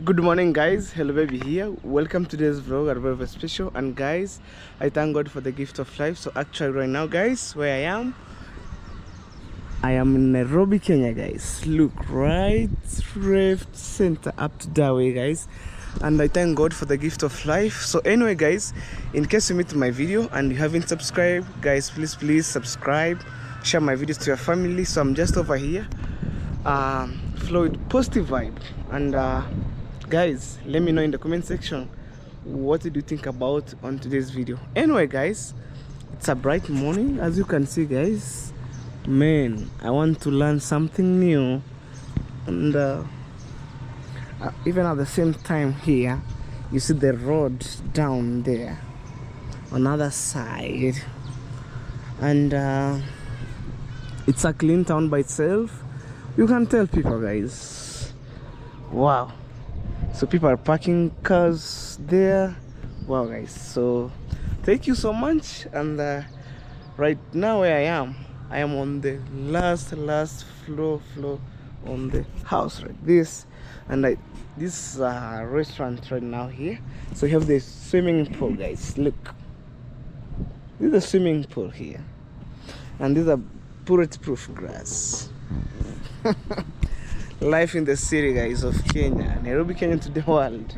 Good morning, guys. Hello baby here. Welcome to today's vlog at very special. And guys, I thank God for the gift of life. So actually right now, guys, where I am in Nairobi, Kenya, guys. Look, right, left, center, up to that way, guys. And I thank God for the gift of life. So anyway, guys, in case you meet my video and you haven't subscribed, guys, please subscribe, share my videos to your family. So I'm just over here flow with positive vibe. And guys, let me know in the comment section what did you think about on today's video. Anyway, guys, it's a bright morning, as you can see, guys. Man, I want to learn something new. And even at the same time here, you see the road down there on the other side. And it's a clean town by itself. You can tell people, guys. Wow. So people are parking cars there. Wow, guys. So thank you so much. And right now where I am on the last floor on the house, right? This is a restaurant right now here. So you have the swimming pool, guys. Look, this is a swimming pool here, and these are bulletproof grass. Life in the city, guys, of Kenya, Nairobi, Kenya to the world.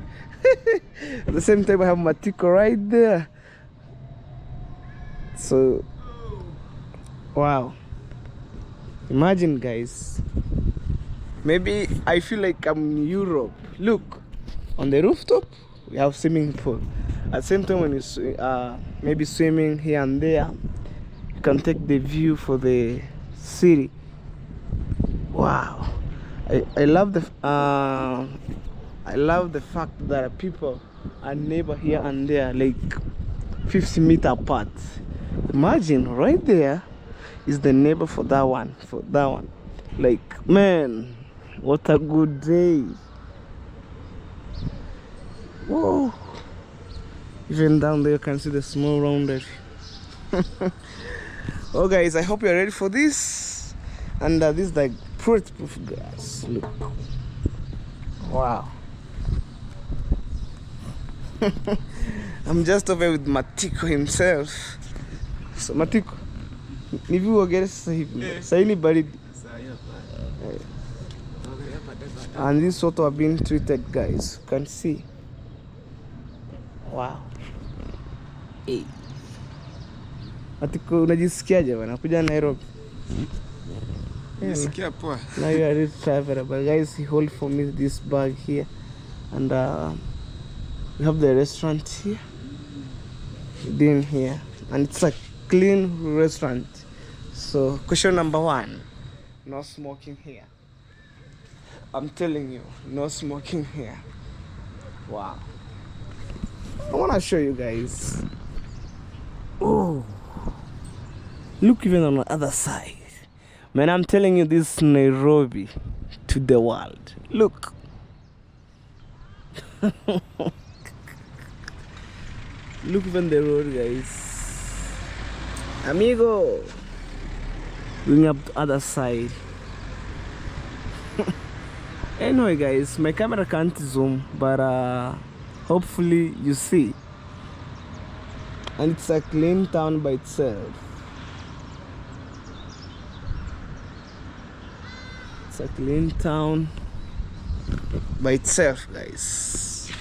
At the same time, I have Matiko right there. So wow, imagine, guys, maybe I feel like I'm in Europe. Look, on the rooftop we have swimming pool. At the same time, when you maybe swimming here and there, you can take the view for the city. Wow, I love the fact that people are neighbor here and there, like 50 meters apart. Imagine right there is the neighbor for that one, Like, man, what a good day. Whoa, even down there you can see the small rounded. Oh, guys, I hope you're ready for this. And this is like bulletproof glass. Look, wow. I'm just over with Matiko himself. So Matiko, if you get say anybody, and this sort of being treated, guys, you can see. Wow. Hey. Matiko, unajisikiaje bwana kuja Nairobi? Yeah, now you are ready to travel, but guys, he hold for me this bag here, and we have the restaurant here, in here, and it's a clean restaurant. So question number 1, no smoking here. I'm telling you, no smoking here. Wow. I want to show you guys. Oh, look, even on the other side. Man, I'm telling you, this is Nairobi to the world. Look. Look even the road, guys. Amigo. Going up the other side. Anyway, guys, my camera can't zoom, but hopefully you see. And it's a clean town by itself. It's a clean town by itself, guys.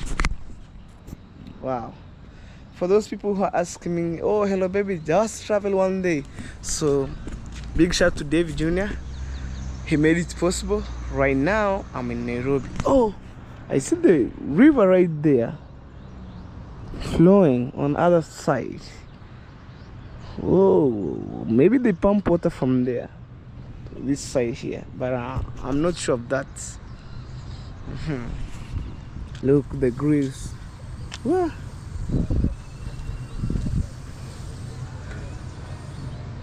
Wow. For those people who are asking me, oh, hello baby, just travel one day. So big shout to David Jr. He made it possible. Right now I'm in Nairobi. Oh, I see the river right there flowing on the other side. Oh, maybe they pump water from there, this side here, but I'm not sure of that. Look, the grills. Wow.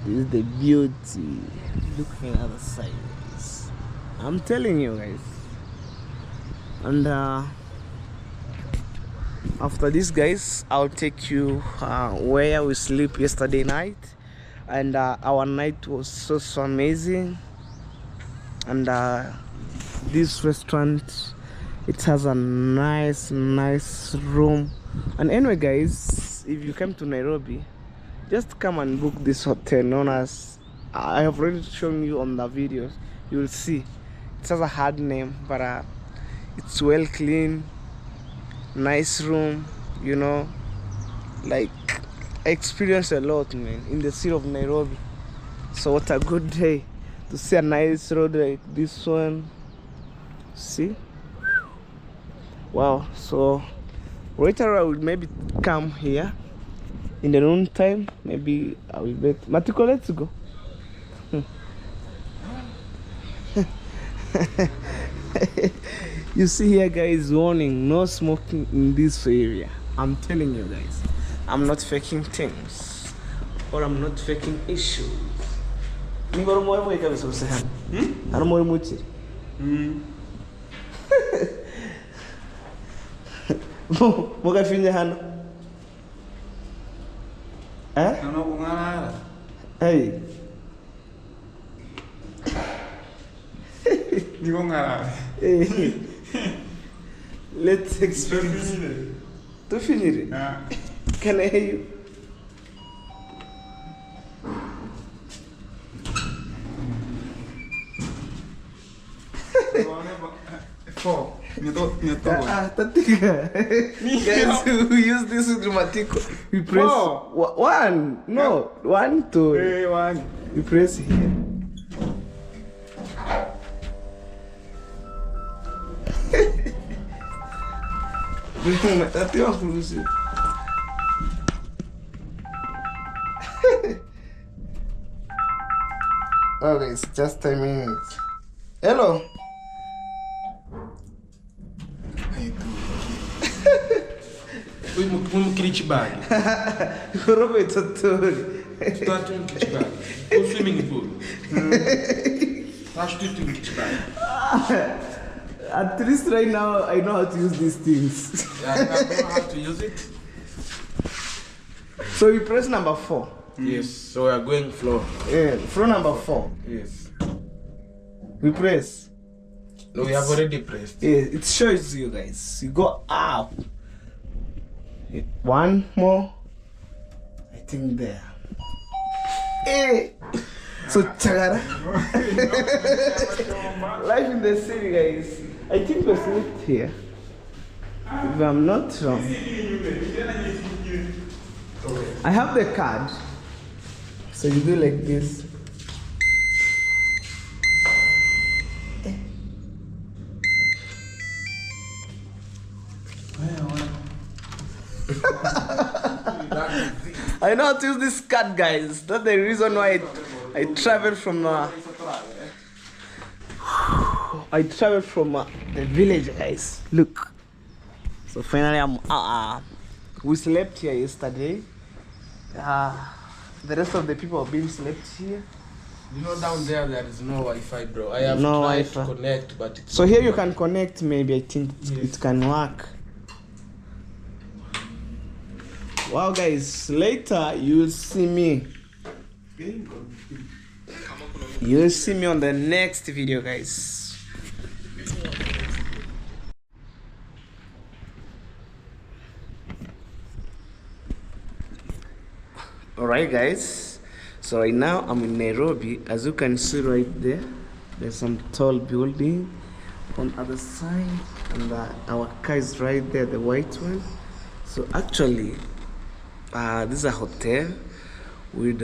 This is the beauty. Look on the other side, guys. I'm telling you, guys. And after this, guys, I'll take you where we sleep yesterday night. And our night was so amazing. And this restaurant It has a nice room. And anyway guys, if you come to Nairobi, just come and book this hotel known as, I have already shown you on the videos, you will see it has a hard name, but it's well clean, nice room, you know. Like, I experienced a lot, man, in the city of Nairobi. So what a good day to see a nice road like this one. See, wow. So later I will maybe come here in the noon time. Maybe I will bet Matiko, let's go. You see here guys, warning, no smoking in this area. I'm telling you guys, I'm not faking things, or I'm not faking issues. I don't know. Moga finja hano. Eh? Ano ko nga. Hey. Di ko nga. Let's experience. To finire. Can I hear you? Four. Tatika. Guys, we use this with Matiko. We press one. No, 1, 2. One. We press here. Okay, it's just 10 minutes. Hello. Um kit bag. Robert Totori. Start um kit bag. Go swimming pool. Acho que tu kit bag. At least right now I know how to use these things. Yeah, I know how to use it. So you press number 4. Yes, so we are going floor. Yeah, floor number 4. Yes. We press. No, we have already pressed. Yeah, it shows you guys. You go up. One more. I think there. Hey. So chagara. Life in the city, guys. I think we're slept here. If I'm not wrong. I have the card. So you do like this. I know how to use this card, guys. That's the reason why I traveled from the village, guys. Look. So finally we slept here yesterday. The rest of the people have been slept here. You know down there is no Wi-Fi, bro. I have No tried Wi-Fi. to connect, but it's So here you can connect, maybe. I think it can work. Wow, guys, later you'll see me. You'll see me on the next video, guys. Alright, guys, so right now I'm in Nairobi. As you can see right there, there's some tall building on the other side, and our car is right there, the white one. So actually this is a hotel with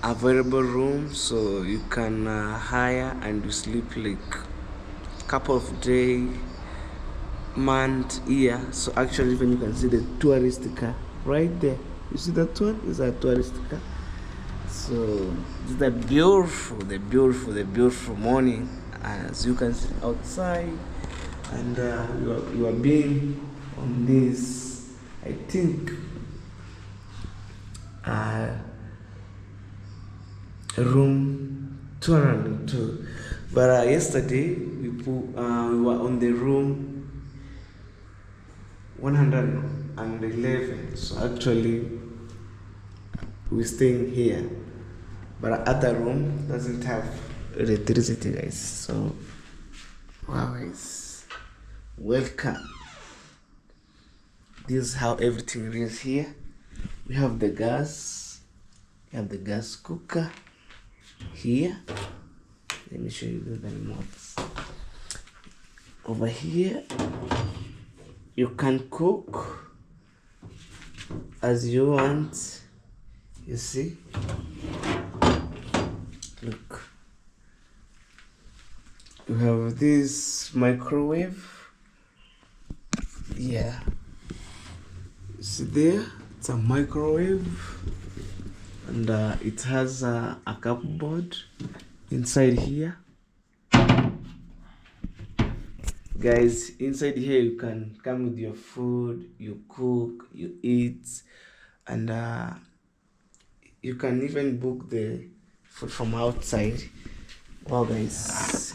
available room, so you can hire and you sleep like couple of days, month, year. So actually even you can see the tourist car right there. You see that one is a tourist car. So it's the beautiful morning, as you can see outside, and you are being on this, I think room 202. But yesterday we were on the room 111. So actually we're staying here, but other room doesn't have electricity, guys. So Wow, guys, welcome. This is how everything is here. We have the gas. We have the gas cooker here. Let me show you the remotes. Over here, you can cook as you want. You see? Look. You have this microwave. Yeah. You see there? It's a microwave. And it has a cupboard inside here. Guys, inside here you can come with your food, you cook, you eat, and you can even book the food from outside. Wow, guys,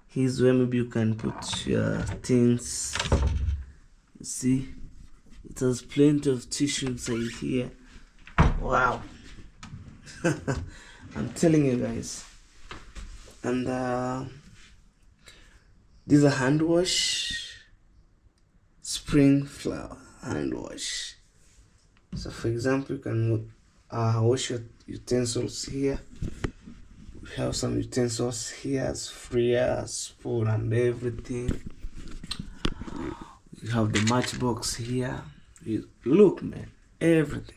here's where maybe you can put your things. You see, it has plenty of tissue inside here. Wow. I'm telling you guys. And this is a hand wash, spring flower hand wash. So for example, you can wash your utensils here. We have some utensils here, sprayer, spoon and everything. You have the matchbox here. Look, man, everything.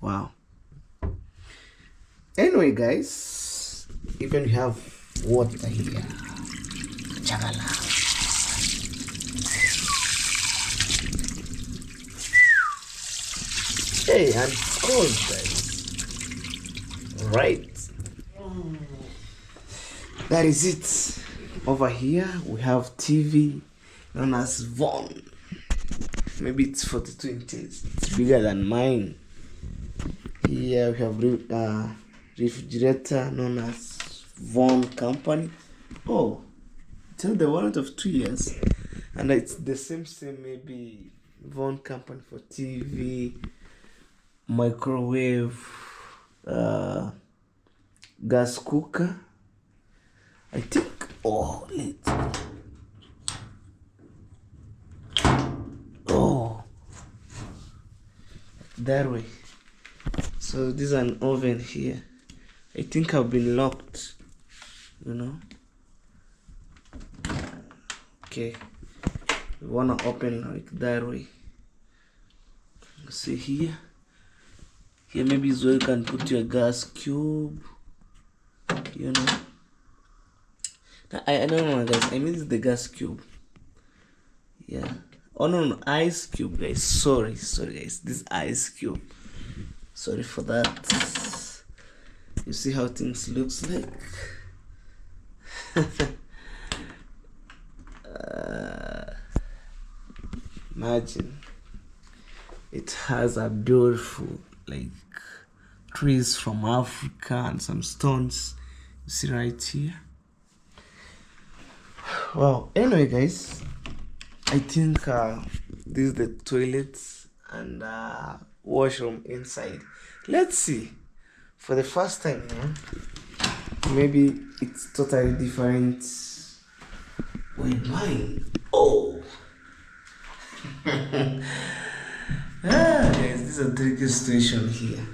Wow. Anyway, guys, even you have water here. Chagala. Hey, and it's cold, guys. Right. That is it. Over here we have TV known as Von. Maybe it's 42 inches. It's bigger than mine. Here we have refrigerator known as Von Company. Oh, it's on the warrant of 2 years, and it's the same maybe Von Company for TV, microwave, gas cooker. I think. Oh, oh, that way. So this is an oven here. I think I've been locked, you know. Okay, we wanna open like that way. See here. Here maybe is where you can put your gas cube, you know. I don't know, guys. I mean, it's the gas cube. Yeah. Oh no, ice cube, guys. Sorry, guys. This ice cube. Sorry for that. You see how things looks like. Imagine. It has a beautiful like trees from Africa and some stones. You see right here. Wow. Anyway, guys, I think this is the toilet and washroom inside. Let's see. For the first time, maybe it's totally different with mine. Oh. Guys, this is a tricky situation here.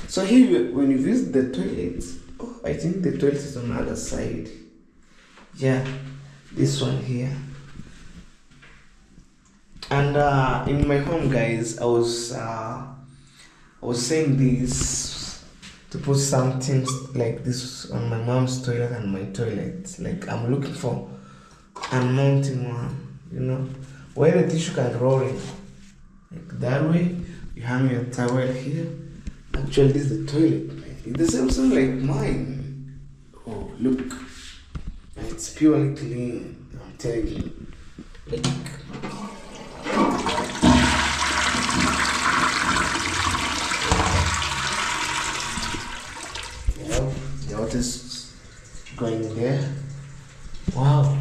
So here, when you visit the toilet, oh, I think the toilet is on the other side. Yeah, this one here. And in my home, guys, I was saying this to put some things like this on my mom's toilet and my toilet. Like I'm looking for a mounting one, you know, where the tissue can roll in. Like that way, you hang your towel here. Actually, this is the toilet. It's the same thing like mine. Oh, look. And it's purely clean. I'm telling you. Like, well, the water's going there. Wow.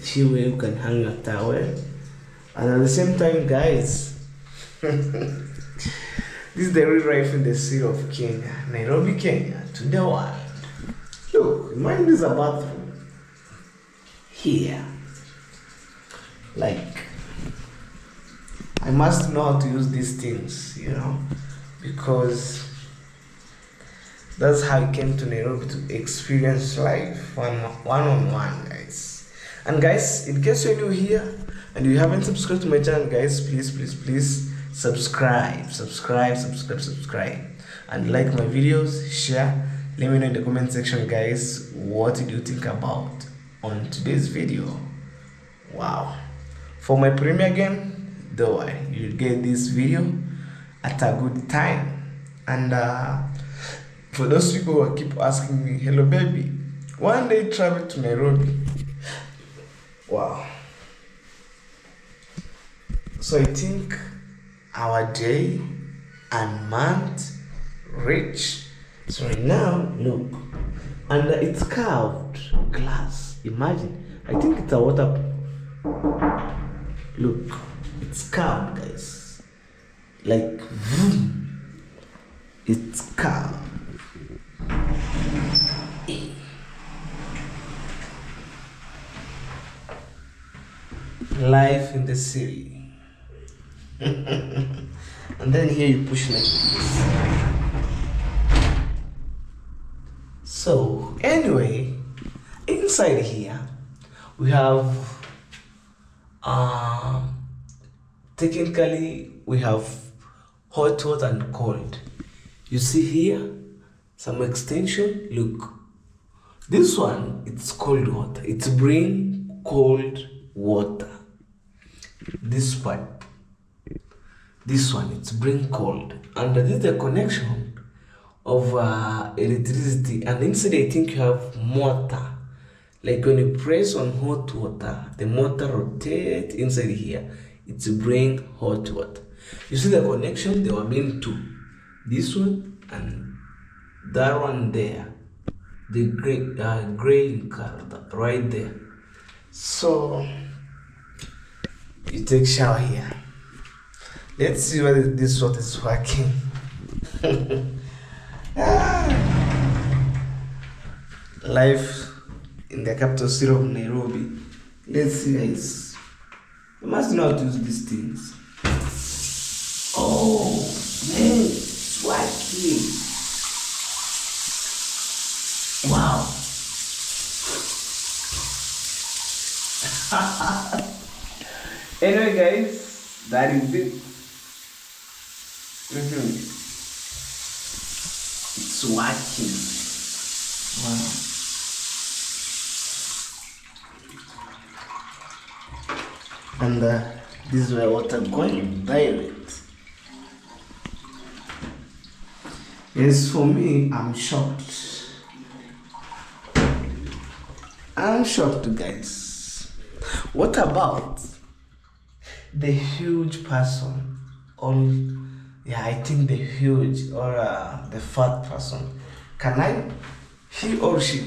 Here where you can hang your towel. And at the same time, guys, this is the real life in the city of Kenya, Nairobi, Kenya, to the world. Look, mine is a bathroom here. Like, I must know how to use these things, because that's how I came to Nairobi, to experience life one on one, guys. And guys, in case you're new here and you haven't subscribed to my channel, guys, please subscribe, and like my videos, share. Let me know in the comment section, guys, what did you think about on today's video. Wow. For my premiere game, though, you'll get this video at a good time. And for those people who keep asking me, hello baby, one day travel to Nairobi. Wow. So I think our day and month reach. So right now, look, and it's carved glass. Imagine, I think it's a water. Look, it's carved, guys. Like, vroom. It's carved. Life in the city. And then here you push like this. So anyway, inside here we have technically we have hot water and cold. You see here some extension. Look, this one, it's cold water, it's bring cold water. This pipe, this one, it's bring cold, and this is the connection of electricity. And inside I think you have motor, like when you press on hot water, the motor rotates inside here, it's bring hot water. You see the connection, they were being two, this one and that one there, the gray in color right there. So you take shower here. Let's see whether this water is working. Life in the capital city of Nairobi. Let's see, guys. You must know how to use these things. Oh man, it's working. Wow. Anyway, guys, that is it. It's working. Wow. And this is where water going direct. Yes, for me, I'm shocked. I'm shocked, guys. What about the huge person? I think the huge or the fat person. He or she,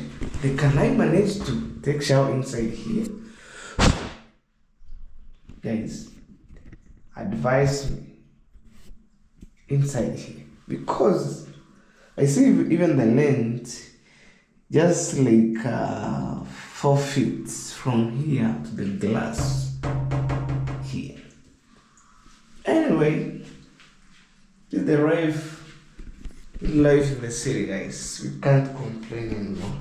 can I manage to take shower inside here? Guys, advise me inside here, because I see even the length just like 4 feet from here to the glass here. Anyway, this is the life in the city, guys. We can't complain anymore.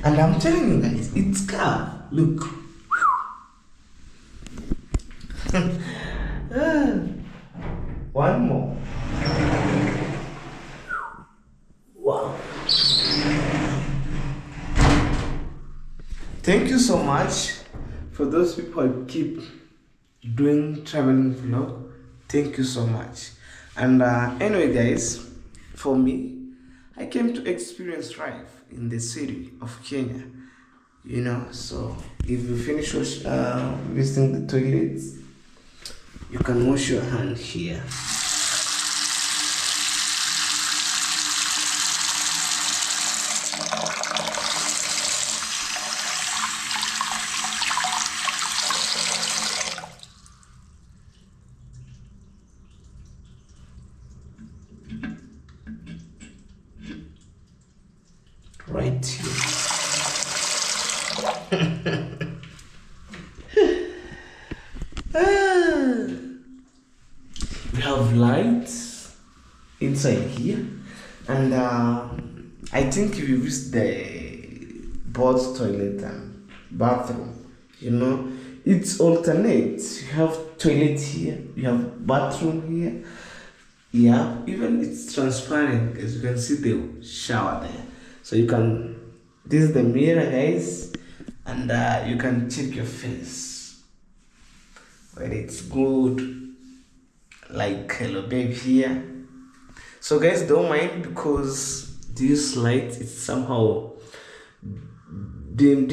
And I'm telling you guys, it's carved. Look. One more. Wow. Thank you so much for those people who keep doing traveling vlog. Thank you so much. And anyway, guys, for me, I came to experience life in the city of Kenya. So if you finish visiting the toilets, you can wash your hand here. We have lights inside here, and I think if you visit the both toilet and bathroom, you know, it's alternate. You have toilet here, you have bathroom here. Yeah, even it's transparent because you can see the shower there. So you can, this is the mirror, guys, and you can check your face when it's good. Like hello babe here. So guys, don't mind because this light is somehow dim.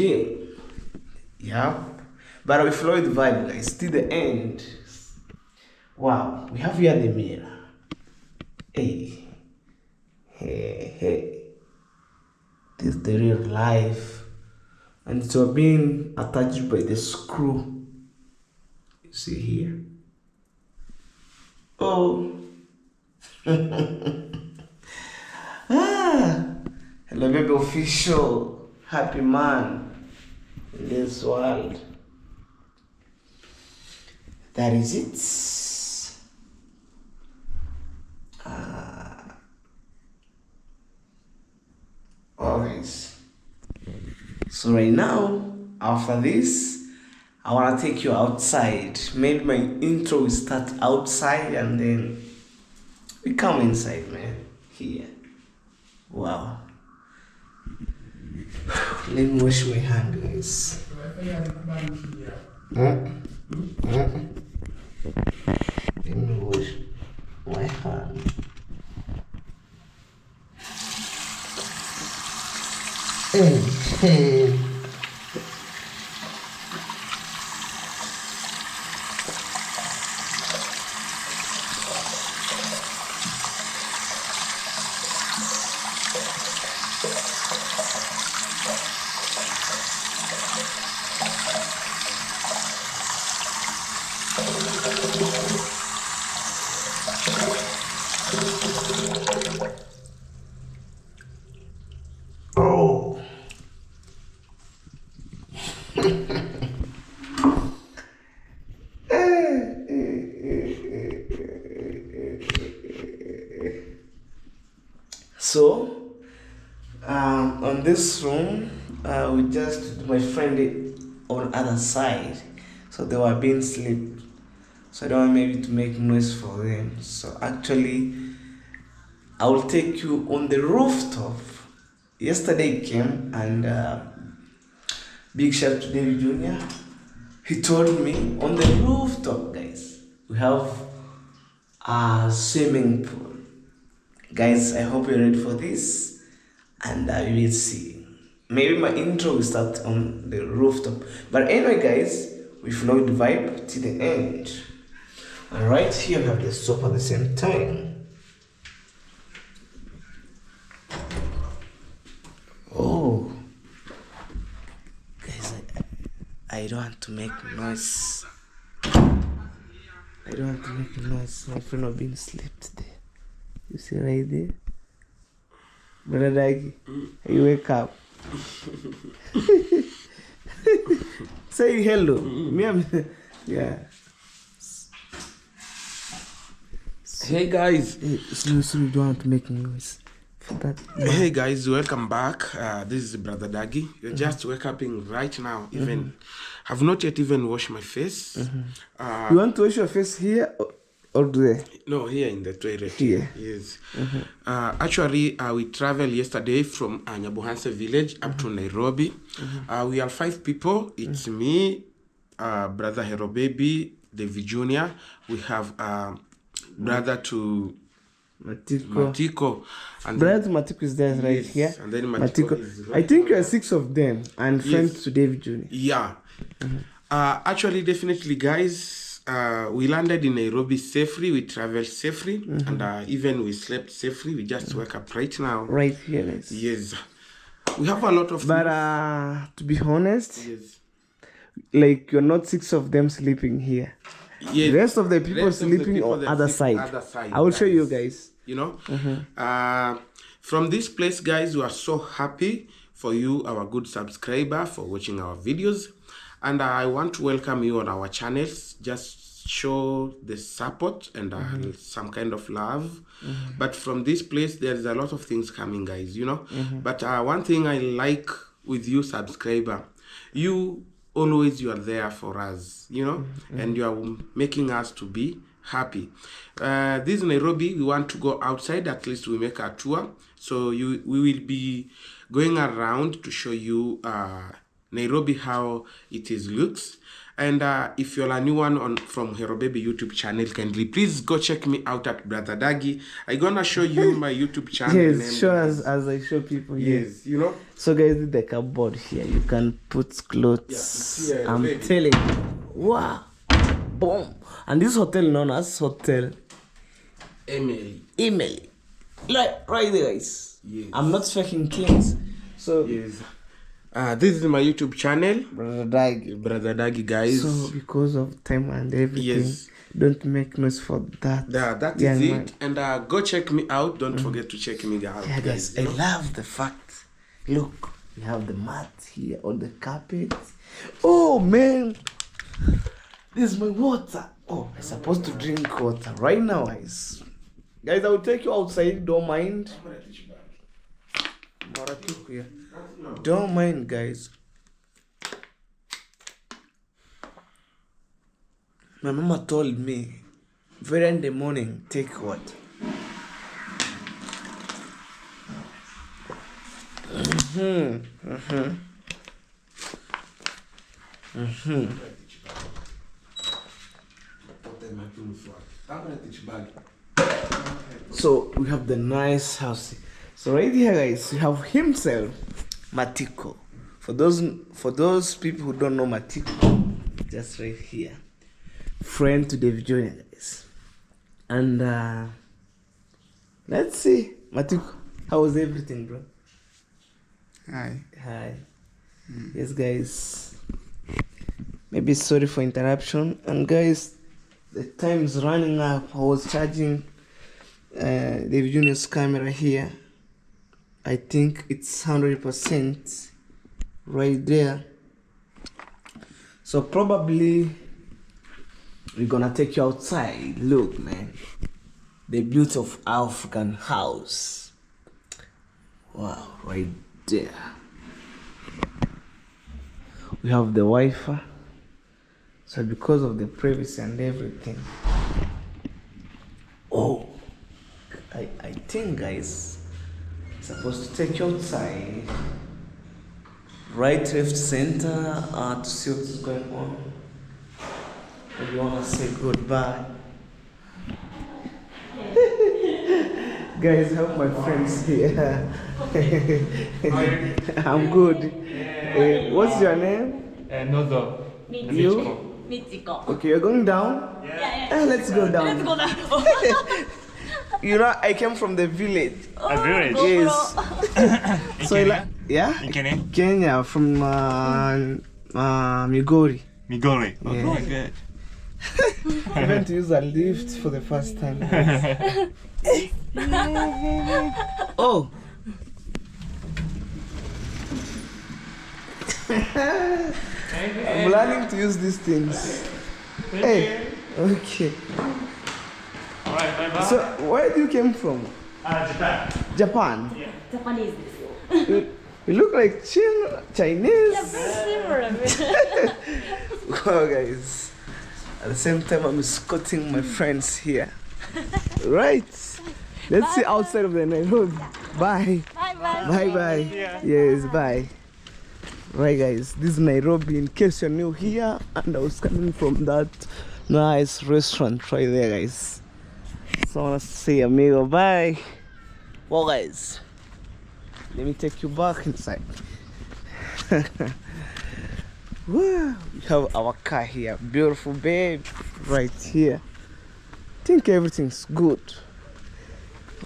Yeah, but we follow the vibe, guys, till the end. Wow, we have here the mirror. Hey, this is the real life, and it's being attached by the screw. You see here. Oh. Hello baby official, happy man in this world. That is it. Alright. So right now, after this, I wanna take you outside. Maybe my intro will start outside and then we come inside, man. Here. Wow. Let me wash my hand, guys. Let me wash my hand. Hey. Oh. So, on this room, we just my friend on other side, so they were being sleep. So I don't want maybe to make noise for them. So actually, I will take you on the rooftop. Yesterday he came and big shout out to David Jr. He told me on the rooftop, guys, we have a swimming pool. Guys, I hope you're ready for this, and you will see. Maybe my intro will start on the rooftop. But anyway, guys, we follow the vibe to the end. And right here we have the soap at the same time. Oh, guys, I don't want to make noise. I don't want to make noise. My friend have been asleep today. You see right there? Brother Daggy, you wake up. Say hello. Yeah. Hey guys. So you don't want to make noise. For that. Hey guys, welcome back. This is Brother Daggy. You're just waking right now. Even have not yet even washed my face. You want to wash your face here or there? No, here in the toilet. Here. Yes. Actually, we traveled yesterday from Nyabuhanse village up to Nairobi. We are 5 people. It's me, Brother Hero Baby, David Jr. We have brother to Matiko. And brother Matiko is there right here. And then Matiko is right. I think you are 6 of them and friends to David Jr. Yeah. Actually, definitely, guys, we landed in Nairobi safely. We traveled safely, and even we slept safely. We just woke up right now. Right here, guys. Yes. We have a lot of but to be honest, yes, like you're not 6 of them sleeping here. Yes. The rest of the people sleeping on other side. I will show you guys. You know, from this place, guys, we are so happy. for you, our good subscriber, for watching our videos. And I want to welcome you on our channels. Just show the support and some kind of love. But from this place, there's a lot of things coming, guys, you know. But one thing I like with you, subscriber, you always, you are there for us, you know, and you are making us to be happy. This Nairobi, we want to go outside. At least we make a tour, so we will be going around to show you Nairobi, how it is looks. And if you're a new one from Hero Baby YouTube channel, kindly please go check me out at Brother Dagi. I'm gonna show you my YouTube channel. Yes, show us as I show people here. Yes, you know. So guys, with the cupboard here, you can put clothes. Yeah, I'm baby. telling you. Wow. Boom. And this hotel known as Hotel Emily. Like right there, guys. Yes. I'm not faking things. So Yes. This is my YouTube channel, Brother Dagi. guys. So because of time and everything, Yes. don't make noise for that. That young is it. man. And go check me out. Don't forget to check me out. Yeah, guys, you I know? love the fact. Look, we have the mat here on the carpet. Oh man, this is my water. Oh, I'm supposed to drink water right now, guys. Guys, I will take you outside. Don't mind. Don't mind, guys. My mama told me, very in the morning, take what? So we have the nice house. So right here, guys, we have himself, Matiko. For those people who don't know Matiko, just right here, friend to David Jr., guys. And let's see, Matiko, how was everything, bro? Hi. Yes, guys. Maybe sorry for interruption. And guys, the time is running up. I was charging David Jr.'s camera here. I think it's 100% right there. So probably we're gonna take you outside. Look, man, the beauty of African house. Wow, right there. We have the Wi-Fi. So because of the privacy and everything. Oh, I think, guys, supposed to take you outside, right, left, center, to see what's going on. If you wanna say goodbye. Guys, I have my friends here. I'm good. What's your name? Nozo. You? Michiko. Okay, you're going down? Yeah. Let's go down. Let's go down. You know, I came from the village. A village? Yes. So, yeah? In Kenya? Kenya, from Migori. Migori. Yeah. Oh, good. I went to use a lift for the first time. Oh. I'm learning to use these things. Hey. Okay. Alright, bye bye. So, where do you came from? Japan. Japan. Yeah. Japanese. You look like Chinese. Similar. Wow, guys. At the same time, I'm escorting my friends here. Right. Let's see outside of the Nairobi. Bye. Bye. Bye. Yeah. Yes, bye. Right, guys. This is Nairobi. In case you're new here, and I was coming from that nice restaurant right there, guys. So I want to say amigo. Bye. Well, guys, let me take you back inside. Wow, we have our car here. Beautiful babe right here. I think everything's good.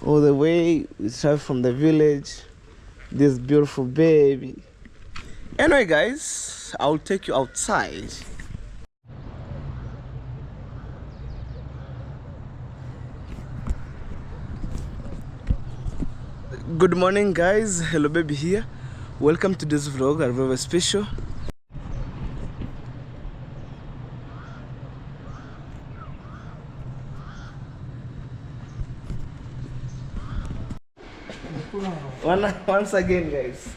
All the way we drive from the village. This beautiful baby. Anyway, guys, I'll take you outside. Good morning, guys. Hello baby here. welcome to this vlog, a very special. Once again, guys.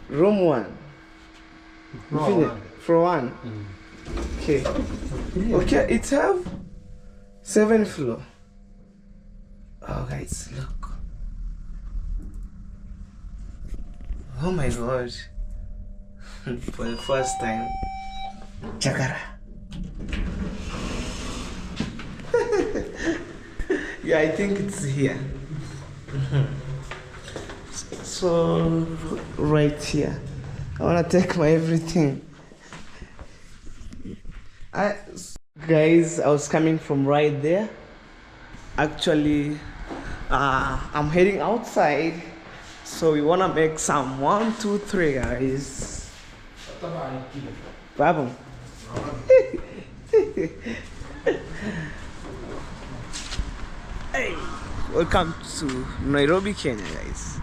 Room 1. Floor 1. Okay. Okay, it have 7th floor. Oh, guys, look. Oh my god. For the first time. Chakara. Yeah, I think it's here. So, right here. I wanna take my everything. Guys, I was coming from right there. Actually, I'm heading outside. So we wanna make some 1, 2, 3, guys. Bravo. Hey, welcome to Nairobi, Kenya, guys.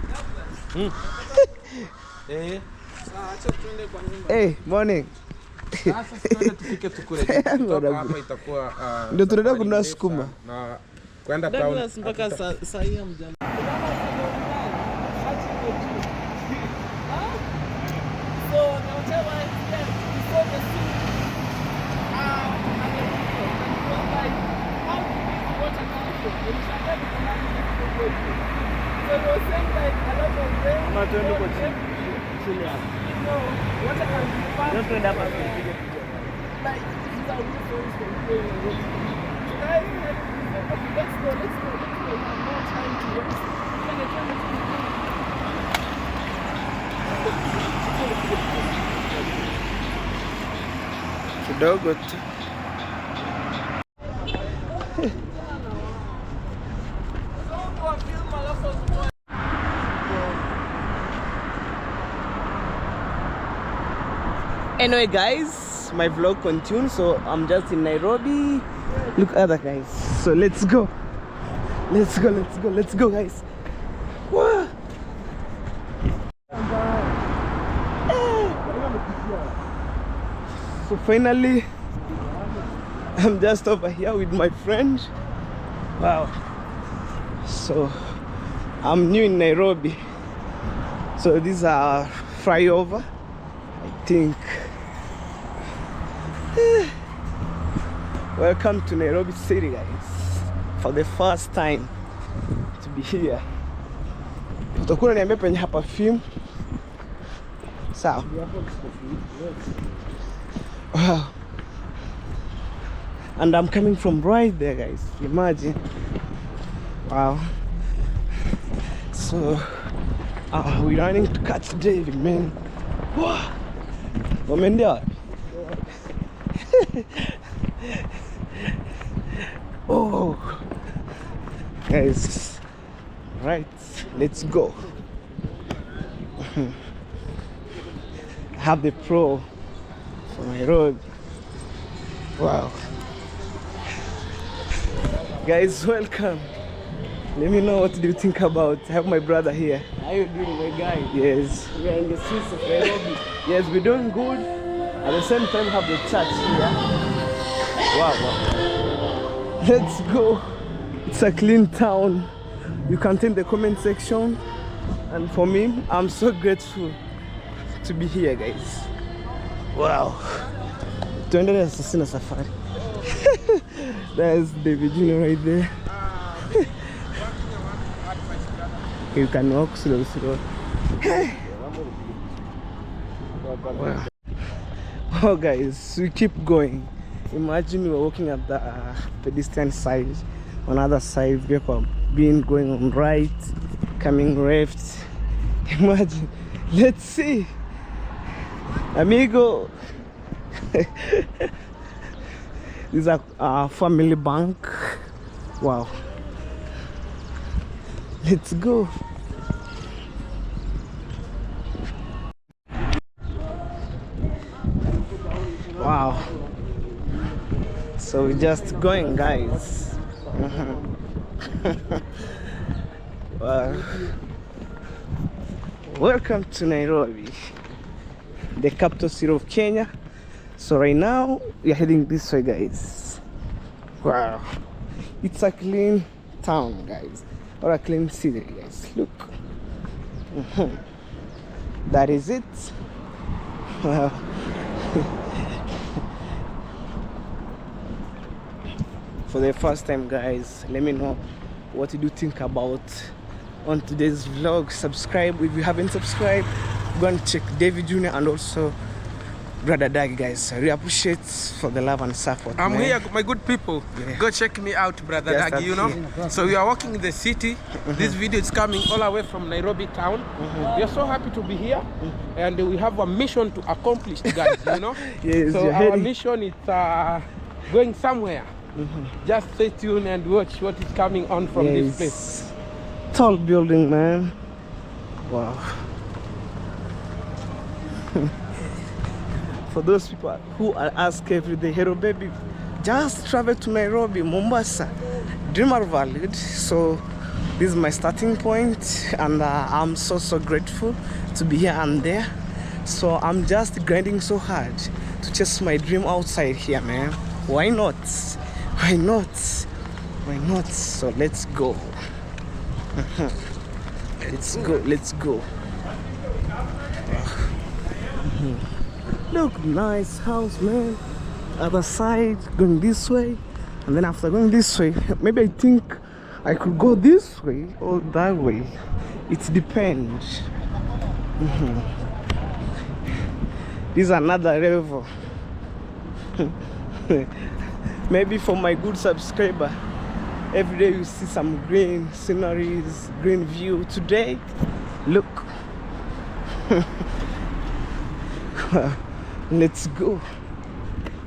Hey, morning. Ndio tunaenda kununua sukuma. Kwenda town mpaka saa hii mjana. Kidogo tu. Anyway, guys, my vlog continues. So I'm just in Nairobi. Look at that, guys. So let's go. Let's go, guys. Whoa. So finally, I'm just over here with my friend. Wow. So I'm new in Nairobi. So these are flyover, I think. Welcome to Nairobi City, guys. For the first time to be here. Utakuwa niambia penye hapa film. Sawa. Wow. And I'm coming from right there, guys. Imagine. Wow. So we're running to catch David, man. Wow. Wamendea. Oh, guys, right, let's go. I have the pro for my road. Wow, guys, welcome. Let me know, what do you think about? I have my brother here. How you doing, my guy? Yes. We are in the streets of Nairobi. Yes, we're doing good. At the same time, we have the church here. Wow. Let's go. It's a clean town. You can tell in the comment section. And for me, I'm so grateful to be here, guys. Wow. Tuendelee sasa na safari. There's David Junior right there. You can walk slow. Wow. Oh, guys, we keep going. Imagine we're walking at the pedestrian side. On the other side, vehicle being going on right, coming left. Imagine. Let's see. Amigo. This is a family bank. Wow. Let's go. Wow. So we're just going, guys. Wow. Welcome to Nairobi, the capital city of Kenya. So right now we are heading this way, guys. Wow, it's a clean town, guys, or a clean city, guys. Look. That is it. Wow. For the first time, guys, let me know what you do think about on today's vlog. Subscribe if you haven't subscribed. Go and check David Jr. and also Brother Dag, guys. I really appreciate for the love and support. I'm man. here, my good people. Yeah. Go check me out, Brother Yes, Dag, you know. So we are walking in the city. This video is coming all the way from Nairobi town. We are so happy to be here, and we have a mission to accomplish, guys, you know. Yes, so you're our heading. mission is going somewhere. Just stay tuned and watch what is coming on from this place. Tall building, man. Wow. For those people who are ask every day, "Hero baby, just travel to Nairobi, Mombasa, dream are valid." So this is my starting point, and I'm so grateful to be here and there. So I'm just grinding so hard to chase my dream outside here, man. Why not? Why not? Why not? So let's go. Let's go. Let's go. Look, nice house, man. Other side, going this way, and then after going this way, maybe I think I could go this way or that way. It depends. This is another level. Maybe for my good subscriber, every day you see some green sceneries, green view. Today, look. Let's go.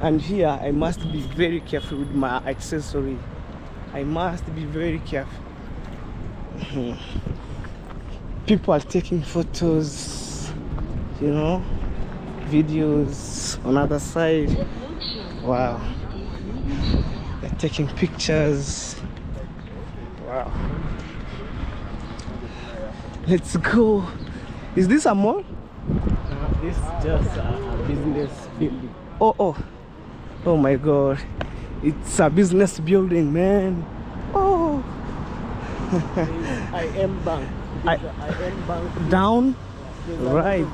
And here I must be very careful with my accessory. I must be very careful. People are taking photos, you know, videos on other side. Wow, they're taking pictures. Wow. Let's go. Is this a mall? This is just a business building. Oh my god, it's a business building, man. Oh. I am bank. I am bank. Down. Right.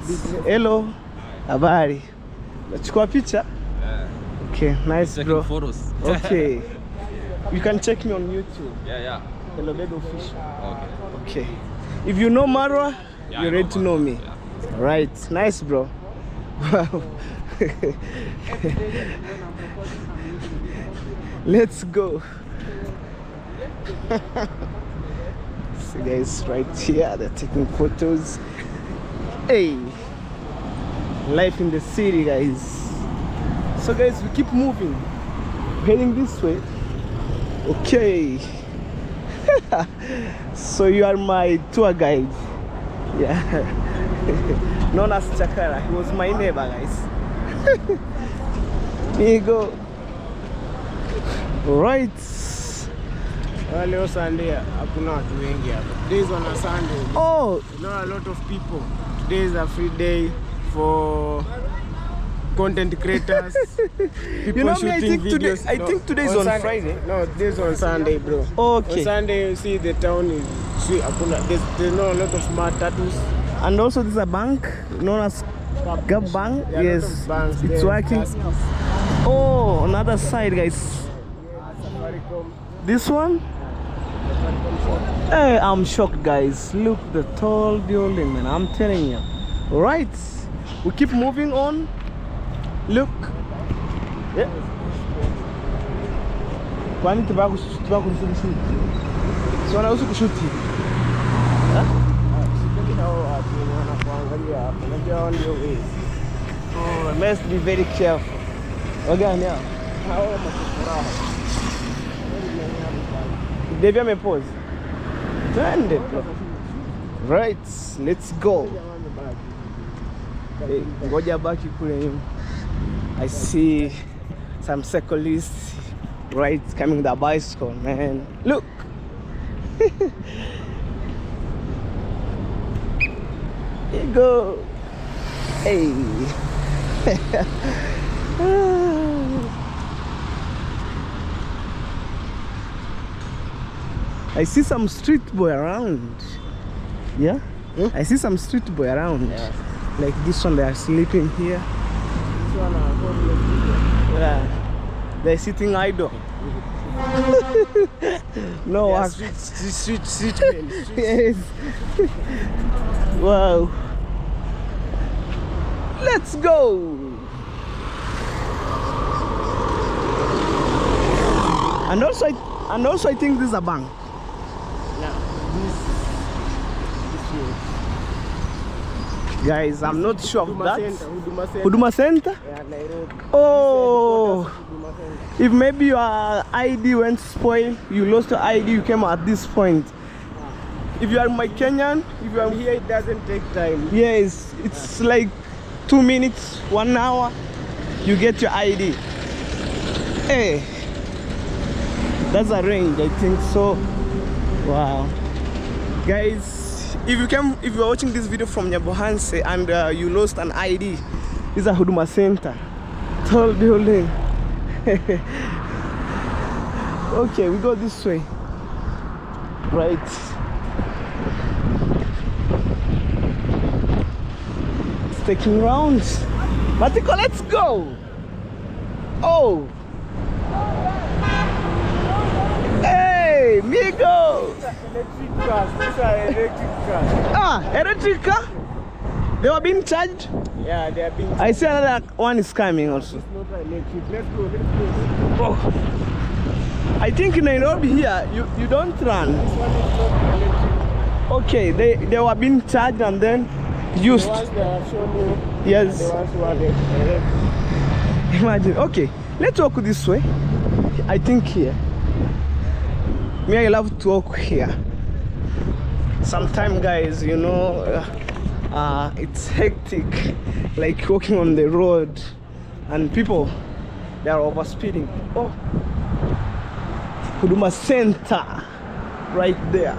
Hello. Habari. Nachukua picha? Okay, nice, bro. Photos. Okay. You can check me on YouTube. Yeah. Hello baby official. Okay. Okay. If you know Marwa, Yeah, you're I know ready to know me. Yeah. Right. Nice, bro. Wow. Let's go. See guys right here, they're taking photos. Hey, life in the city, guys. So guys, we keep moving, heading this way. Okay. So you are my tour guide. Yeah. Known as Chakara. He was my neighbor, guys. Here you go. Right. Leo Sunday hakuna watu wengi hapa. Today is on a Sunday. Oh, Not a lot of people. Today is a free day for content creators. you know me, I shooting think today videos. I think today is on Sunday. Friday. No, this is on Sunday, bro. Okay. On Sunday, you see the town is there's not a lot of smart tattoos. And also this is a bank known as Gab Bank. There are a lot Yes, of banks it's there, working. Cascos, Oh, another side, guys. Safaricom. This one? Hey, I'm shocked, guys. Look, the tall building, man. I'm telling you. Right. We keep moving on. Look. Yeah. Kwani tuba kushuti? So wanausu kushuti? Oh, I must be very careful. Wagani hao? Devi amepause. Twende bro. Right, let's go. Hey, ngoja baki kule nyuma. I see some cyclists right coming with a bicycle, man. Look. Here you go. Hey. I see some street boy around. Yeah? I see some street boy around. Yeah. Like this one, they are sleeping here. This one are homeless people. Yeah. They're sitting idle. No Yeah, work. street men. Yes. Wow. Let's go. And also I think this is a bank. Guys, I'm not sure of that. Huduma Center? Yeah, Nairobi. Oh, Huduma Center. if maybe your ID went spoiled, you lost your ID, you came at this point. If you are my Kenyan, if you are Here it doesn't take time. yes, it's like 2 minutes, 1 hour, you get your ID. Hey, that's a range, I think so. Wow, guys. If you are watching this video from Nyabohanse and you lost an ID, this is a Huduma Center. Tall building. Okay, we go this way. Right. It's taking rounds. Matiko, let's go. Oh. Hey, Migo. Electric cars. These are electric cars. Ah, electric car? They were being charged? Yeah, they are being. I see another one is coming also. It's not electric. Let's go. Let's go. Oh. I think in Nairobi here, you don't run. This one is not electric. Okay, they were being charged and then used. The ones they have shown you. Yes. The ones who are electric. Imagine. Okay, let's walk this way. I think here. Me, I love to walk here. Sometimes, guys, you know, it's hectic, like walking on the road, and people, they are overspeeding. Oh, Huduma Center, right there.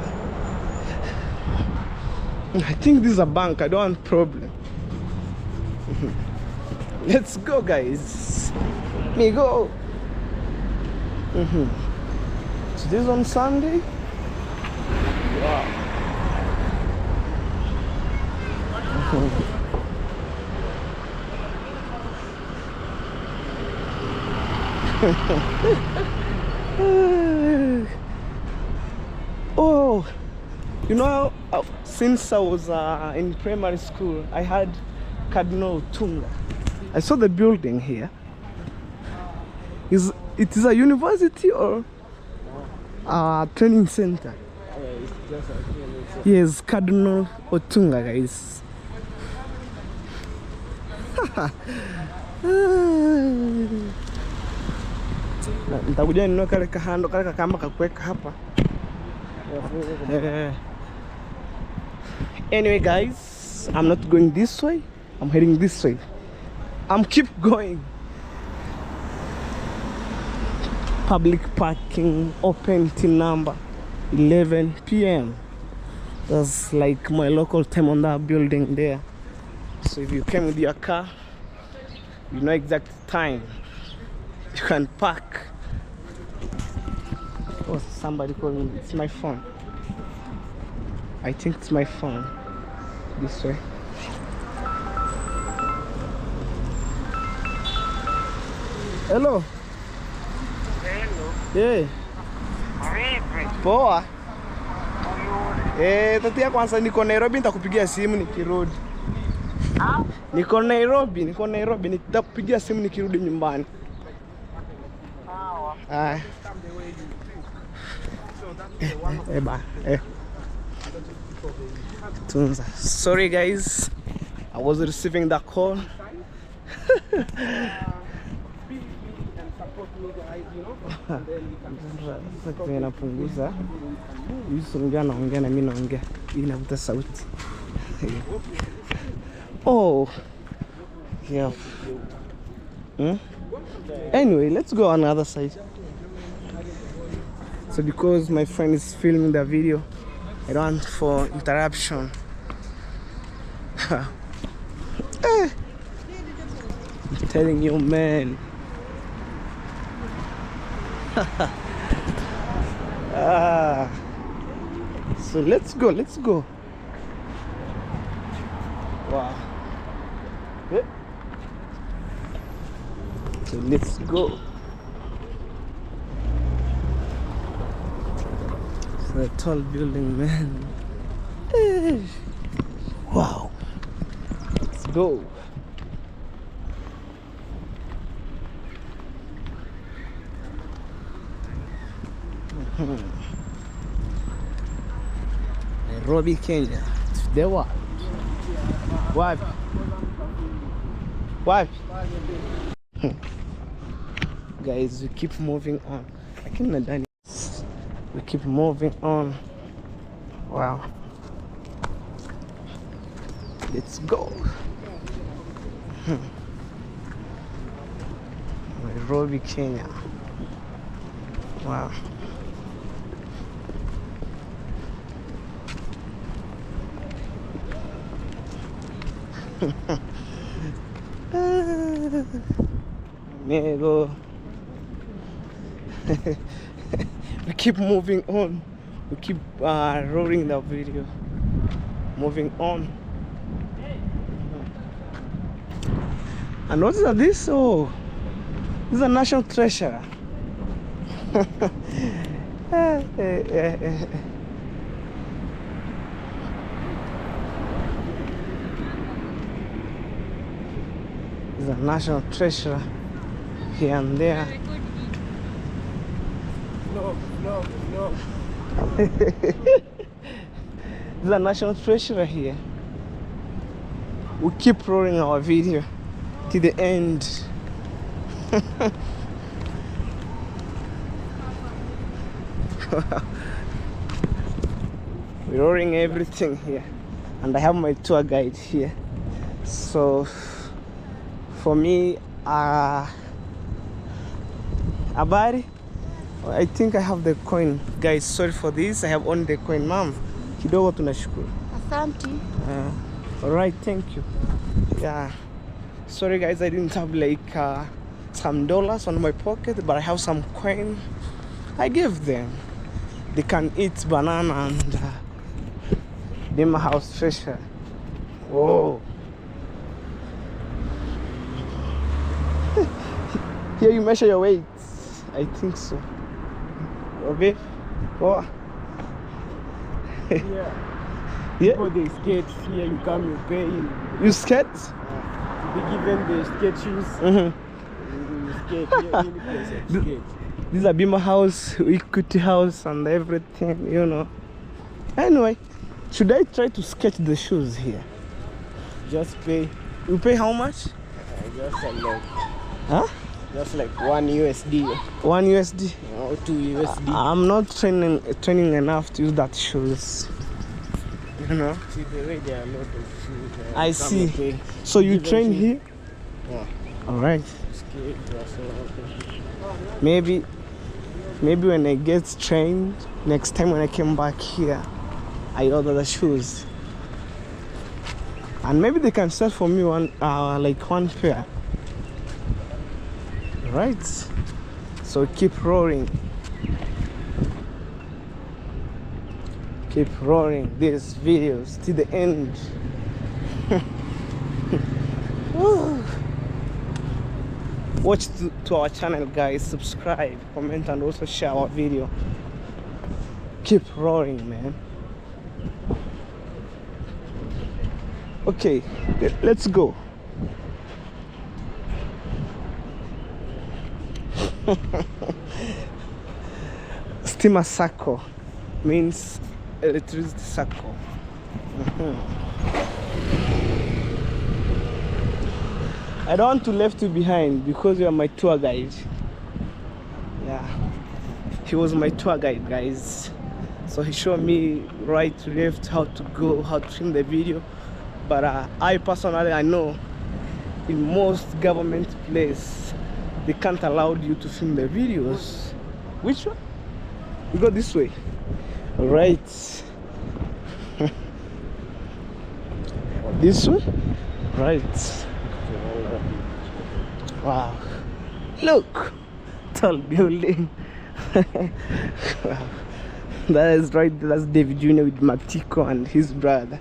I think this is a bank. I don't want problem. Let's go, guys. Me go. Today's on Sunday. Wow. Oh, you know, since I was in primary school, I had Cardinal Tunga. I saw the building here. It is a university or a training center? Yeah, it's just a training center. Yes, Cardinal Otunga, guys. Nitakuja ninunue kale kahando kale kakamba kakuweka hapa. Anyway, guys, I'm not going this way. I'm heading this way. I'm keep going. Public parking open till number 11 p.m. That's like my local time on that building there. So if you came with your car, you know exact time you can park. Oh, somebody calling me. It's my phone. I think it's my phone. This way. Hello. Yeah. Poa. Tatia kwanza niko Nairobi, nitakupigia simu nikirudi. Niko Nairobi, nitakupigia simu nikirudi nyumbani. Sawa. Tunza. Sorry guys, I was receiving that call. Sasa napunguza. Yusuf anaongea na mimi naongea. Hii inavuta sauti. Oh. Yeah. Anyway, let's go on the other side. So because my friend is filming the video, I don't want for interruption. I'm telling you, man. So let's go. Wow. So let's go. It's a tall building, man. Wow. Let's go. Nairobi, Kenya. Today what? What? Guys, we keep moving on. I can't done it. We keep moving on. Wow. Let's go. Nairobi, Kenya. Wow. Amigo. We keep moving on. We keep rolling the video. Moving on. And what is this? Oh, this is a national treasure. It's a national treasure here and there. No. It's a national treasure here. We keep rolling our video to the end. We're rolling everything here, and I have my tour guide here. So for me, Abari, I think I have the coin. Guys, sorry for this. I have only the coin. Mom, kidogo tunashukuru. Asante. Alright, thank you. Yeah. Sorry guys, I didn't have like some dollars on my pocket, but I have some coin. I gave them. They can eat banana and be my house treasure. Whoa. Here you measure your weight. I think so. Okay. Oh. Yeah. Yeah. For the skates here, you come, you pay. You skate? Be given the skate shoes. You skate here, any place you skate. This is a Bima house, equity house, and everything, you know. Anyway, should I try to sketch the shoes here? Just pay. You pay how much? Just like, Huh? just like $1 USD 1 USD. or $2 USD. I'm not training enough to use that shoes. You know. See the way there are a lot of shoes. I Come see. and pay. So you Even train shoes. here? Yeah. All right. Skate, that's all. Maybe when I get trained next time when I came back here, I order the shoes. And maybe they can sell for me one pair. Right. So keep roaring. Keep roaring these videos to the end. Woo. Watch to our channel, guys. Subscribe, comment, and also share our video. Keep roaring, man. Okay, let's go. Steamer circle means electricity circle. I don't want to leave you behind because you are my tour guide. Yeah, he was my tour guide, guys. So he showed me right to left, how to go, how to film the video. But I personally, I know in most government places they can't allow you to film the videos. Which one? We go this way. All right. This one? Right. Wow. Look! Tall building. Wow. That is right. That's David Jr. with Matiko and his brother.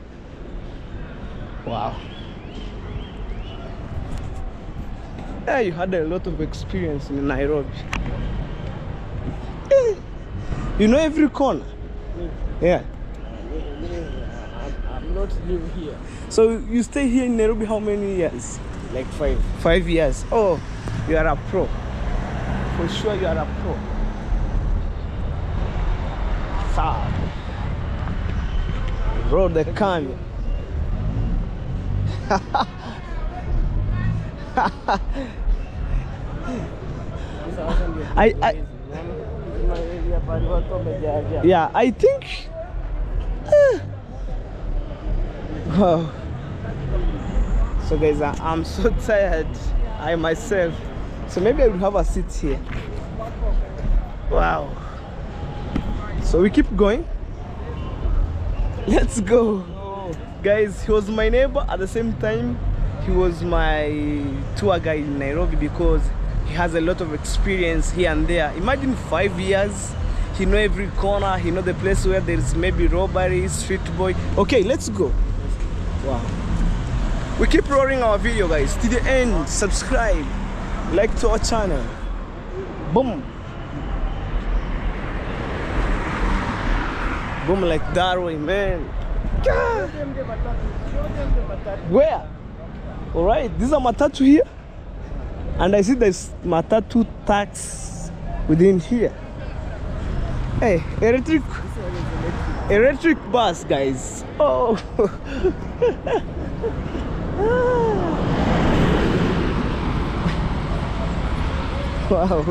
Wow. Yeah, you had a lot of experience in Nairobi. You know every corner? Yeah. I'm not new here. So you stay here in Nairobi how many years? Like 5. 5 years. Oh, you are a pro. For sure you are a pro. Sad. Road the can. Yeah, I think. Wow. So guys, I'm so tired. I myself. So maybe I will have a seat here. Wow. So we keep going. Let's go. Guys, he was my neighbor at the same time. He was my tour guide in Nairobi because he has a lot of experience here and there. Imagine 5 years. He know every corner. He know the place where there is maybe robbery, street boy. Okay, let's go. Wow. We keep rolling our video, guys, to the end. Subscribe, like to our channel. Boom. Boom like that way, man. Yeah. Where? All right, these are matatu here, and I see there's matatu tax within here. Hey, electric bus, guys. Oh. Wow.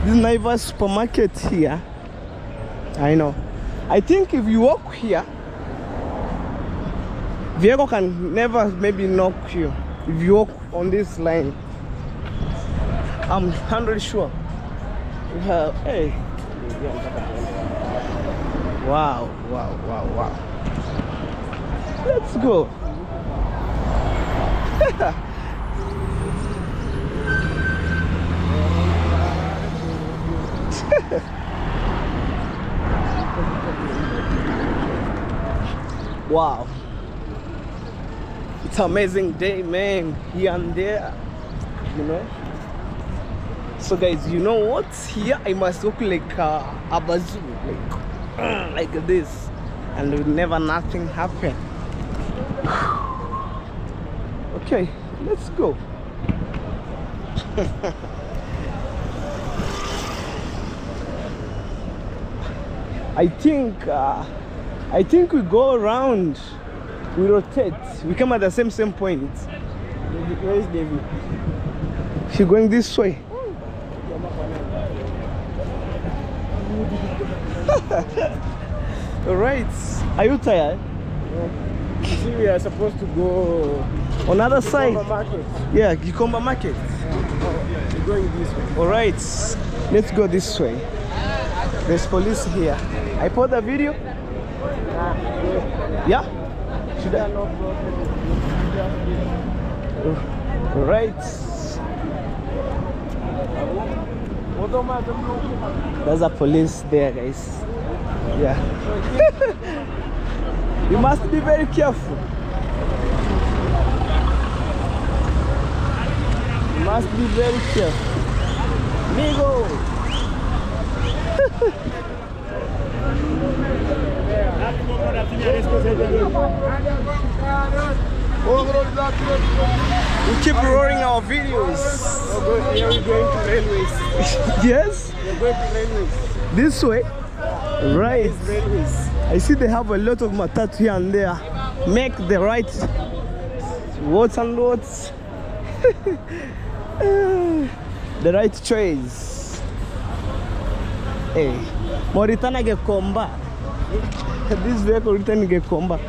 This Naivas supermarket here. I know. I think if you walk here, vehicle can never maybe knock you if you walk on this line. I'm 100% sure. Hey. Wow, wow, wow, wow. Let's go. Wow. It's an amazing day, man, here and there, you know. So guys, you know what? Here I must walk like a bazoo, like this, and will never nothing happen. Okay, let's go. I think we go around, we rotate, we come at the same point. Where is David? You're going this way. All right. Are you tired? Yeah. You see, we are supposed to go on other side. Market. Yeah, Gikomba Market. Yeah. We're going this way. All right. Let's go this way. There's police here. I put the video. Yeah. Should I? All right. There's a police there, guys. Yeah. You must be very careful. You must be very careful. Migo. We keep rolling our videos. Here we're going to railways. Yes? We're going to railways. This way? Right. Railways. I see they have a lot of matatu here and there. Make the right lots and lots. The right choice. Hey, Mauritania Gekomba. This vehicle written Gekomba.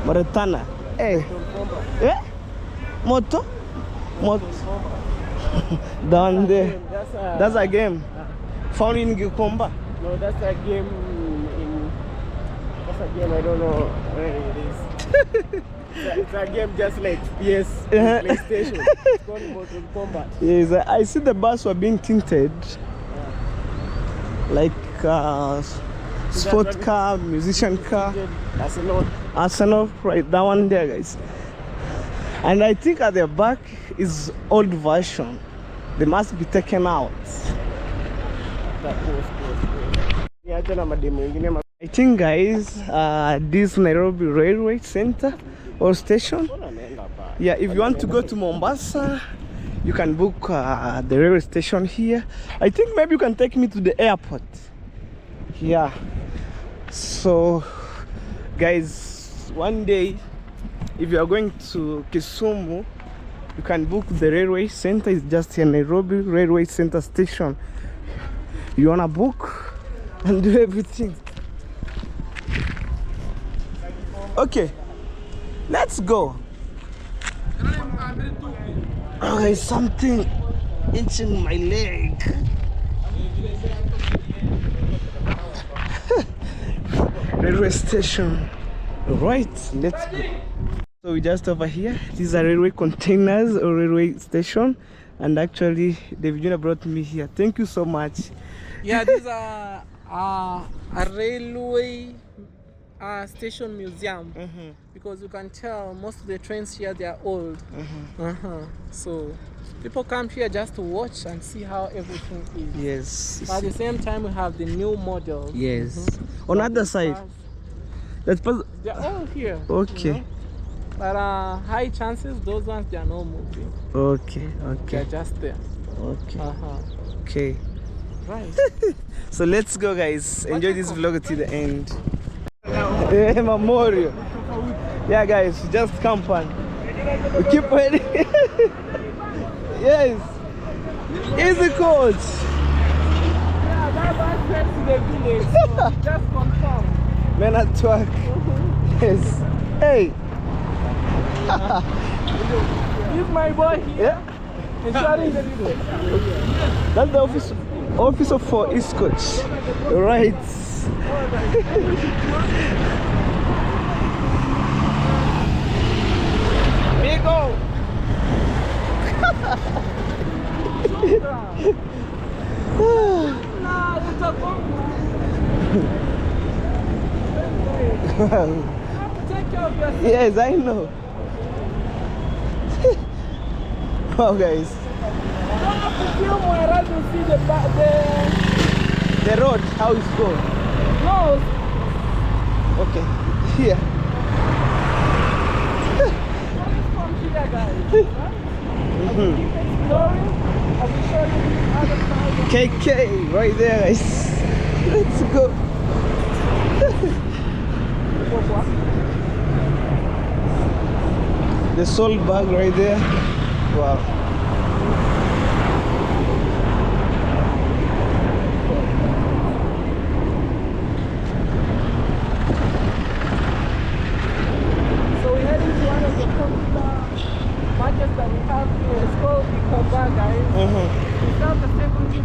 Mauritania. Hey. Eh? Moto? Moto. Down there. That's a game. Found in Gekomba. No, that's a game in. That's a game, I don't know where it is. It's a game just like PS PlayStation. It's called Mortal Kombat. Yes, I see the bus were being tinted. Like sport car, musician car. Arsenal, right, that one there, guys. And I think at the back is old version. They must be taken out. I think, guys, this Nairobi railway center or station. Yeah, if you want to go to Mombasa, you can book the railway station here. I think maybe you can take me to the airport. Yeah. So, guys, one day, if you are going to Kisumu, you can book the railway center. It's just here, Nairobi railway center station. You wanna book and do everything. Okay, let's go. Oh, there's something itching my leg. Railway station. Right, let's go. So we just over here. These are railway containers or railway station, and actually David brought me here. Thank you so much. Yeah, these are a railway station museum, because you can tell most of the trains here, they are old. So people come here just to watch and see how everything is. Yes. But at the same time, we have the new models. Yes. On other side. That's they're all here. okay. You know? But high chances, those ones, they are not moving. Okay. They're just there. Okay. Okay. Right. So let's go, guys. Enjoy this vlog to the end. Memorial. Yeah, guys, just come on. We keep waiting. Yes. Easy coach. Yeah, that bus heads to the village. So just confirm. Men at work. Yes. Hey. Leave my boy here. Yeah. Ensuring the village. That's the officer for East Coach. Right. Amigo. Yes, I know. Wow, guys. The road, how it's going? No. Okay, here. From here, guys. Keep exploring. I will show you the other side. KK, right there, guys. Let's go. The soul bag right there. Wow. So we're heading to one of the popular markets that we have here. It's called Ikoba, guys. It's not the 70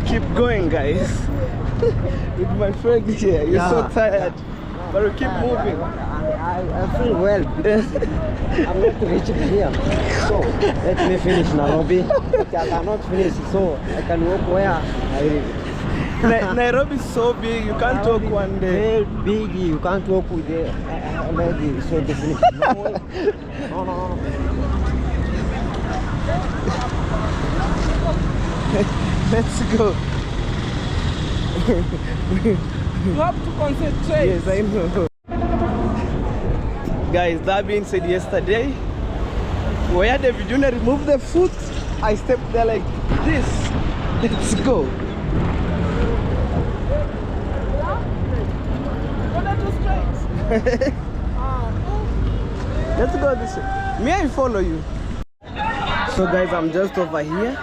Keep going, guys. With my friend here. You're so tired. But we keep moving. I feel well because I'm not reaching here. So let me finish Nairobi. But I cannot finish, so I can walk where I live. Nairobi is so big, you can't walk one day. Very big, you can't walk with the leg so definitely. No. Let's go. You have to concentrate. Yes, I know. Guys, that being said, yesterday, where the Vijuna removed the foot, I stepped there like this. Let's go. Let's go this way. May I follow you? So guys, I'm just over here.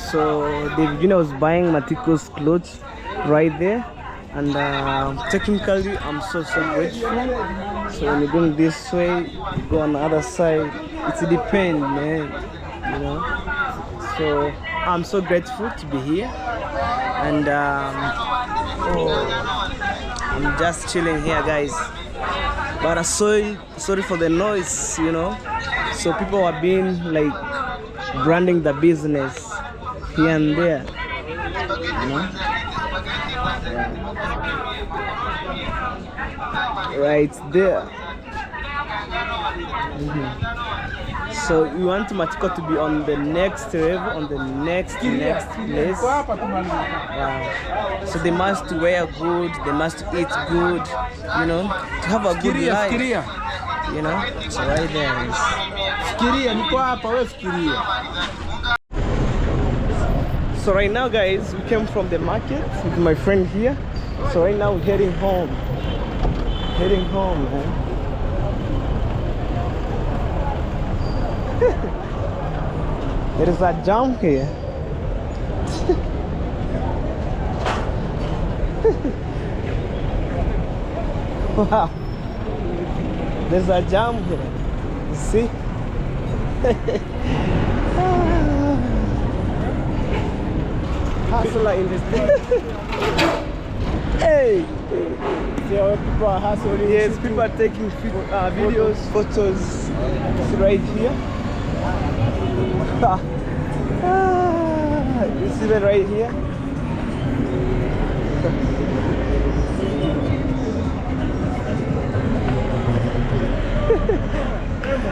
So the was buying Matiko's clothes right there, and technically I'm so grateful. So when you're going this way, you go on the other side. It's a depend, man. You know. So I'm so grateful to be here, and I'm just chilling here, guys. But sorry for the noise, you know. So people are being like branding the business here and there, you know. Right there. So we want Matiko to be on the next level, on the next place. So they must wear good, they must eat good, you know, to have a good life. You know, so right there is. So right now, guys, we came from the market with my friend here. So right now we're heading home. Heading home, man. There is a jam here. Wow. There's a jam here. You see? Hustler in the street. Hey! So people are hustling. Yes, people are taking videos, photos. It's right here. You see that right here?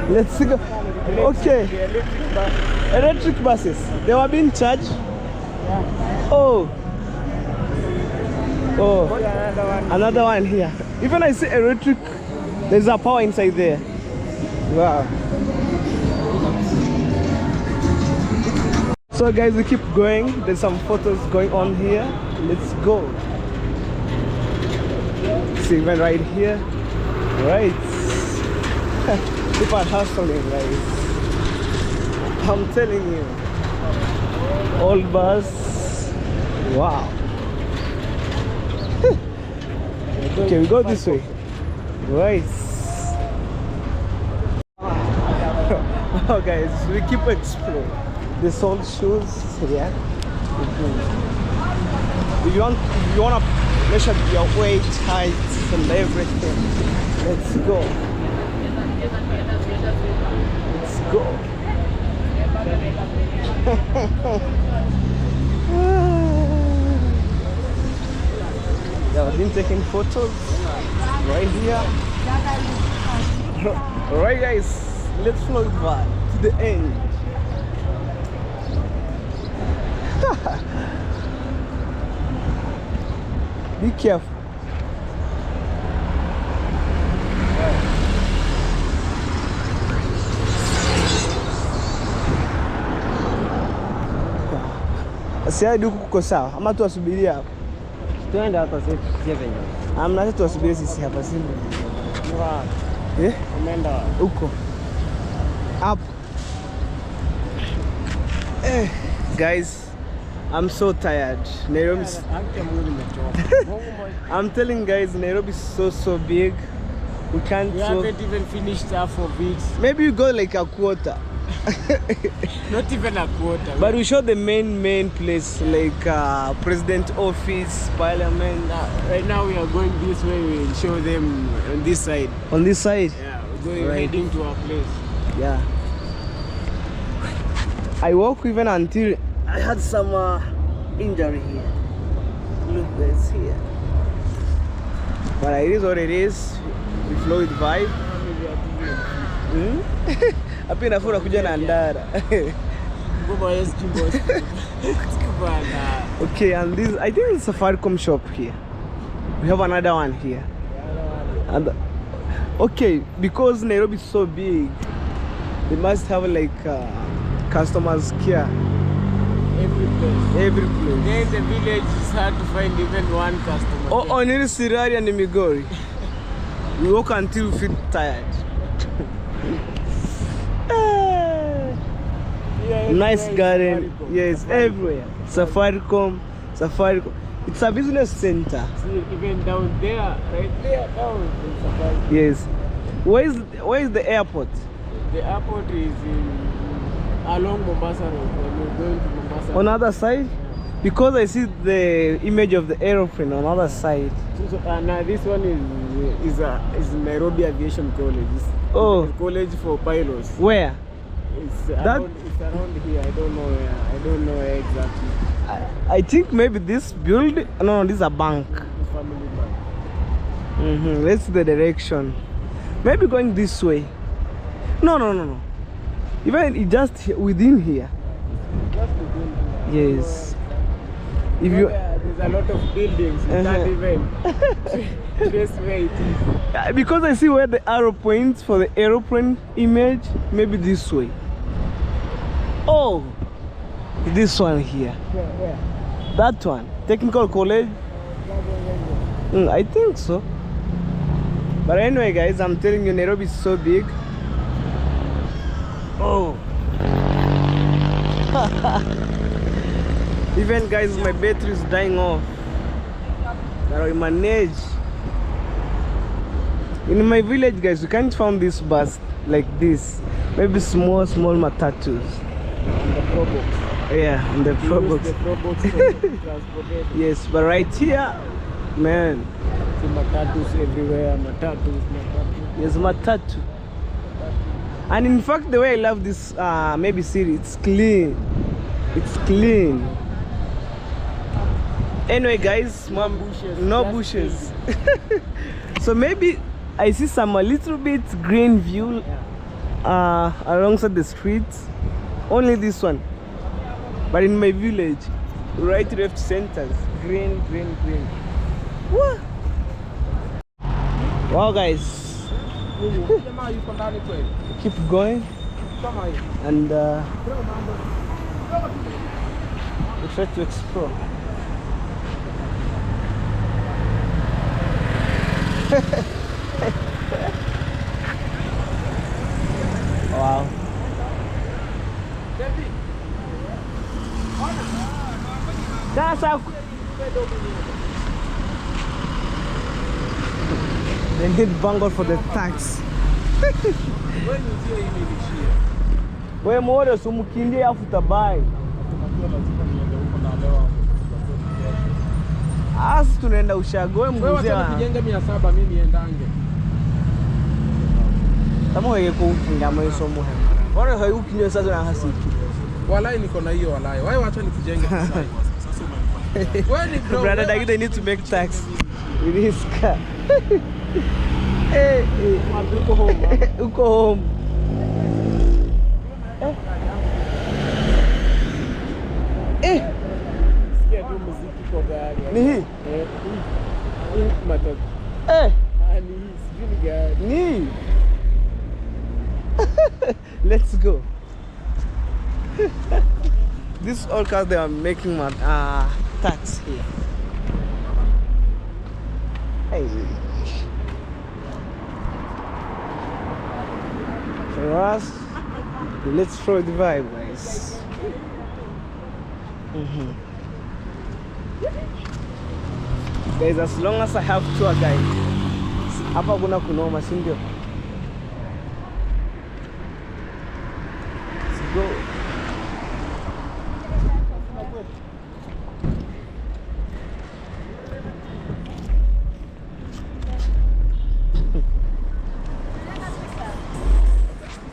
Let's go. Okay. Electric buses. They were being charged. Oh. Oh. Another one here. Even I see electric, there's a power inside there. Wow. So guys, we keep going. There's some photos going on here. Let's go. See, even right here. Right. People are hustling, guys. I'm telling you. Old bus. Wow. Okay, we go this way. Right. Oh guys, we keep exploring. They sold shoes, yeah. If you want to measure your weight, height, and everything, let's go. Let's go. Yeah, I've been taking photos right here. Alright guys, let's float back to the end. Be careful. Siadi huku kuko sawa ama tuwasubirie hapa? Tuende hata sisi venye. Amna tuwasubirie sisi hapa simu. Eh? Umeenda Huko. Up. Guys, I'm so tired. Nairobi. I'm telling guys, Nairobi is so big. We can't. We haven't even finished half of it. Maybe we go like a quarter. Not even a quarter. But we show the main place like president office, parliament. Right now we are going this way. We'll show them on this side. On this side? Yeah, we're going heading to our place. Yeah. I walk even until I had some injury here. Look, guys, here. But it is what it is. We flow with vibe. Hapa inafura kuja na ndara. Okay, and this, I think it's a Safaricom shop here. We have another one here. And okay, because Nairobi is so big, they must have like customers care. Every place. Every place. There in the village, it's hard to find even one customer. Oh, on Sirari and Migori. We walk until we feel tired. Nice garden. Yes, everywhere. Safaricom. It's a business center. See, even down there, right there, down in Safaricom. Yes. Where is the airport? The airport is along Mombasa Road. When you're going to Mombasa. On the other side? Because I see the image of the aeroplane on the other side. This one is Nairobi Aviation College. It's Oh. a college for pilots. Where? It's That- around here. I don't know where. I don't know where exactly. I think maybe this building. No, this is a bank. It's family bank. Let's see the direction. Maybe going this way. No. Even just within here. Just within here. Yes. If you There's a lot of buildings. You can't even trace where it is. because I see where the arrow points for the aeroplane image, maybe this way. Oh, this one here. Where? That one, technical college. I think so. But anyway, guys, I'm telling you, Nairobi is so big. Oh. Even guys, my battery is dying off. But I manage. In my village, guys, you can't find this bus like this. Maybe small matatus. The Probox. Yeah, in the You use Probox. the Probox for transportation. Yes, but right here, man, See matatus everywhere. Matatus. there's matatu. And in fact, the way I love this maybe city, it's clean. It's clean. Anyway, guys, Bushes, no just bushes. So maybe I see some a little bit green view alongside the streets. Only this one. But in my village, right, left, centers, green. What? Wow, guys. Keep going and we try to explore. Wow. Sasa they need bangle for the tax. We more sumukimbie afu tabai. Asi tunaenda ushago we mzee. Kijenge 700 mimi endange. Kama wewe kukinga mweso muhimu. Bora hayo ukinyo sasa na hasiki. Walai niko na hiyo walai. Wewe wacha nikujenge sasa. Wewe ni bro. Brother, they need to make tax with his car. Hey, Uko home. uko home. Sikia tu muziki kwa gari. Ni hii? Hii matatu. Ni hii, sijui ni gari. Ni. Let's go. This all cars they are making tax here. Hey. For us, let's throw the vibe, guys. Guys, as long as I have tour guide, hapa kuna kunoma, si ndio? Let's go.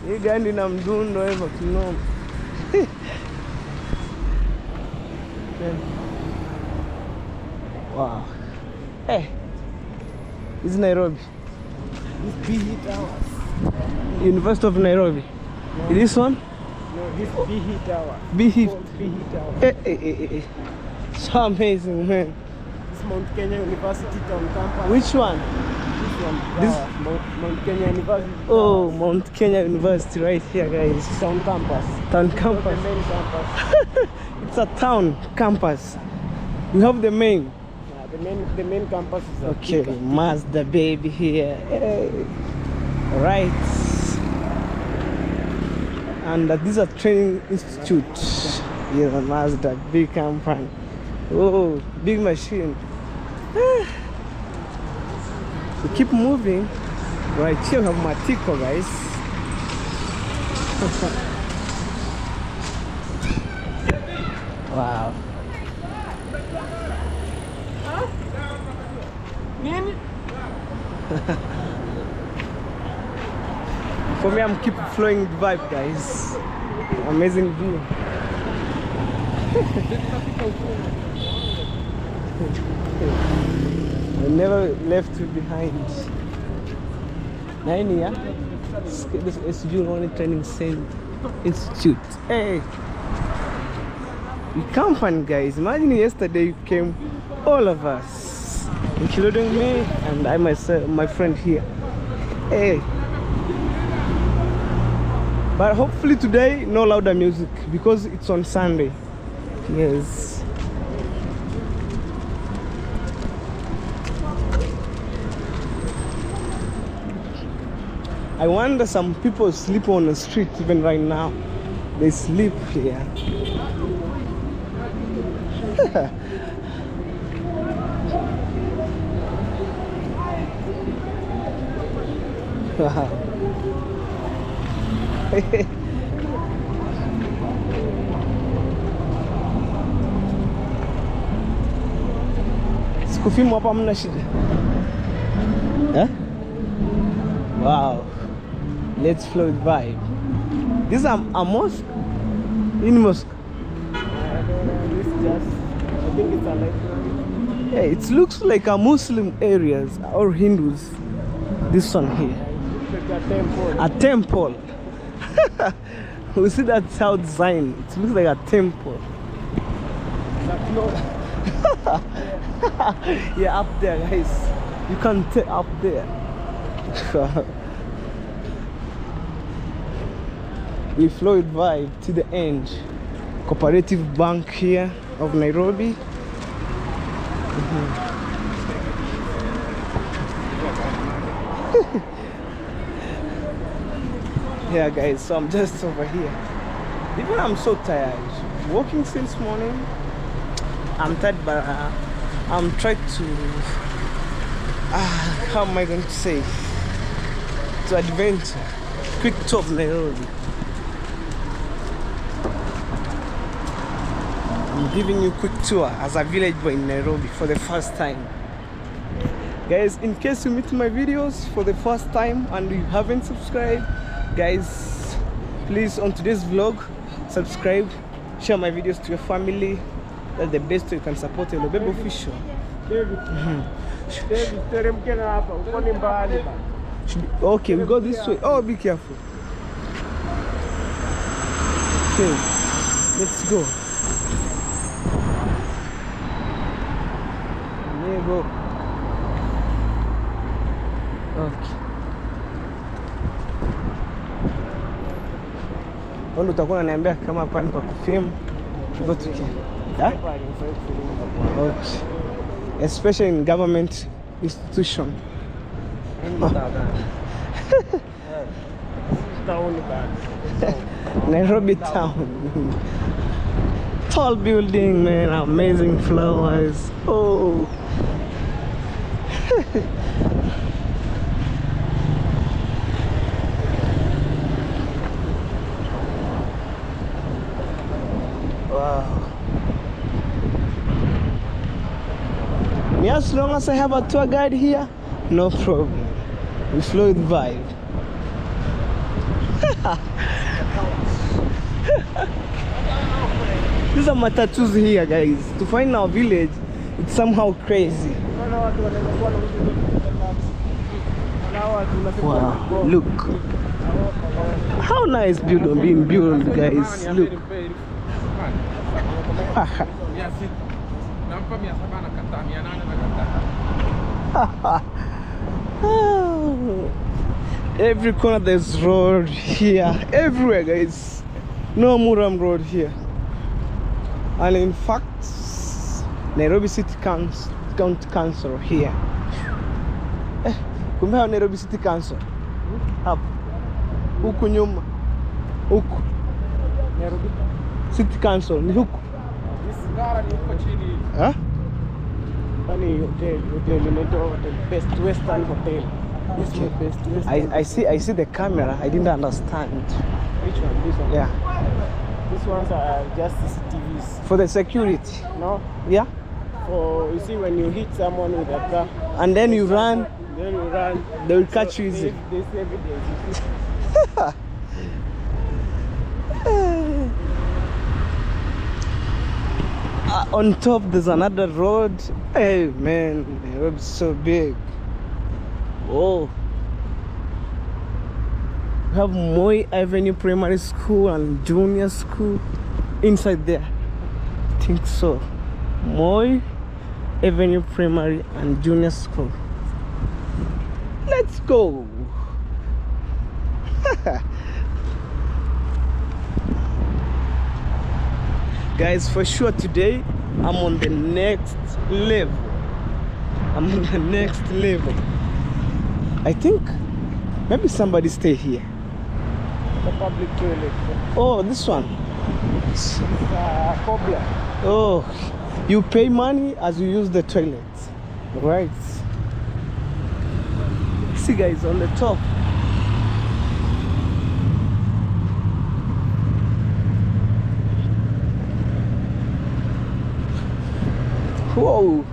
Hii gari na mdundo hivyo kinoma. Wow. Hey. This is Nairobi. This BE Towers. University of Nairobi. This one? No, this BE Tower. BE. BE Tower. So amazing, man. This Mount Kenya University Town campus. Which one? This one. This- Mount Kenya University. Oh, Mount Kenya University right here, guys. Town campus. Town Not the campus. main campus. It's a town campus. We have the main. The main campus is Okay, Thika. Mazda baby here. Hey. Right. And this is a training institute. Yeah, Mazda, big company. Oh, big machine. We keep moving. Right here we have Matiko, guys. Wow. Nini? For me, I'm keep flowing with vibe, guys. Amazing view. I never left you behind. Nine, yeah? This is Junior Training Institute. Hey! We company, guys. Imagine yesterday you came, all of us, including me and I myself, my friend here. Hey! But hopefully today, no louder music because it's on Sunday. Yes. I wonder some people sleep on the street even right now. They sleep here. Wow. Sikufimu hapa hamna shida. Eh? Wow. Let's flow with vibe. This is a mosque? In mosque? This just, I think it's a library. Yeah, it looks like a Muslim areas or Hindus. This one here. It's like a temple. A temple. We see that south sign. It looks like a temple. Yeah, up there, guys. You can take up there. We flow with vibe to the end. Cooperative Bank here of Nairobi. Yeah, guys, so I'm just over here. Even I'm so tired. Walking since morning. I'm tired, but I'm trying to. How am I going to say? To adventure. Quick tour of Nairobi. I'm giving you a quick tour as a village boy in Nairobi for the first time. Guys, in case you meet my videos for the first time and you haven't subscribed, guys, please on today's vlog, subscribe, share my videos to your family. That's the best way you can support your baby official. Okay, we go this way. Oh, be careful. Okay, let's go. There you go. Okay. Wanda utakuwa unaniambia kama hapa ni kwa kufilm. Go to here. Yeah? Okay. Especially in government institution. Nairobi town. Tall building, man, amazing flowers. Oh. Wow. Me, as long as I have a tour guide here, no problem. We flow with vibe. These are matatus here, guys. To find our village, it's somehow crazy. Wow, look. How nice building being built, guys. Look. Every corner there's road here, everywhere, guys. No Muram road here. And in fact, Nairobi City Council here. Kumbe Nairobi City Council. Hapo. Huku nyuma. Huku. Nairobi City Council ni huku. Huh? Funny hotel inaitwa the best Western hotel. This is the best Western. I see the camera. I didn't understand. Which one? This one? Yeah. These ones are just CCTVs. For the security. No? Yeah. For you see, when you hit someone with a car, And then you run, then you run, they will catch you easy. This evidence. You see. On top there's another road. Hey man, the road's so big. Oh, we have Moi Avenue Primary School and Junior School inside there. I think so. Moi Avenue Primary and Junior School. Let's go. Guys, for sure today I'm on the next level. I'm on the next level. I think maybe somebody stay here. The public toilet. Oh, this one. Cobra. Oh, you pay money as you use the toilet. Right. See guys, on the top. Whoa.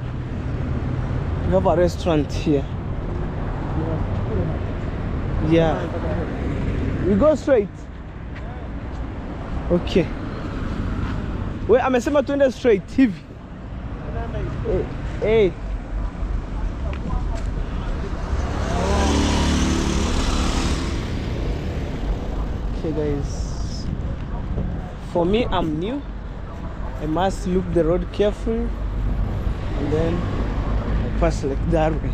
We have a restaurant here. Yeah. We go straight. Okay. Wait, amesema tuende straight hivi. Hey. Okay guys. For me, I'm new. I must look the road carefully and then I pass like that way.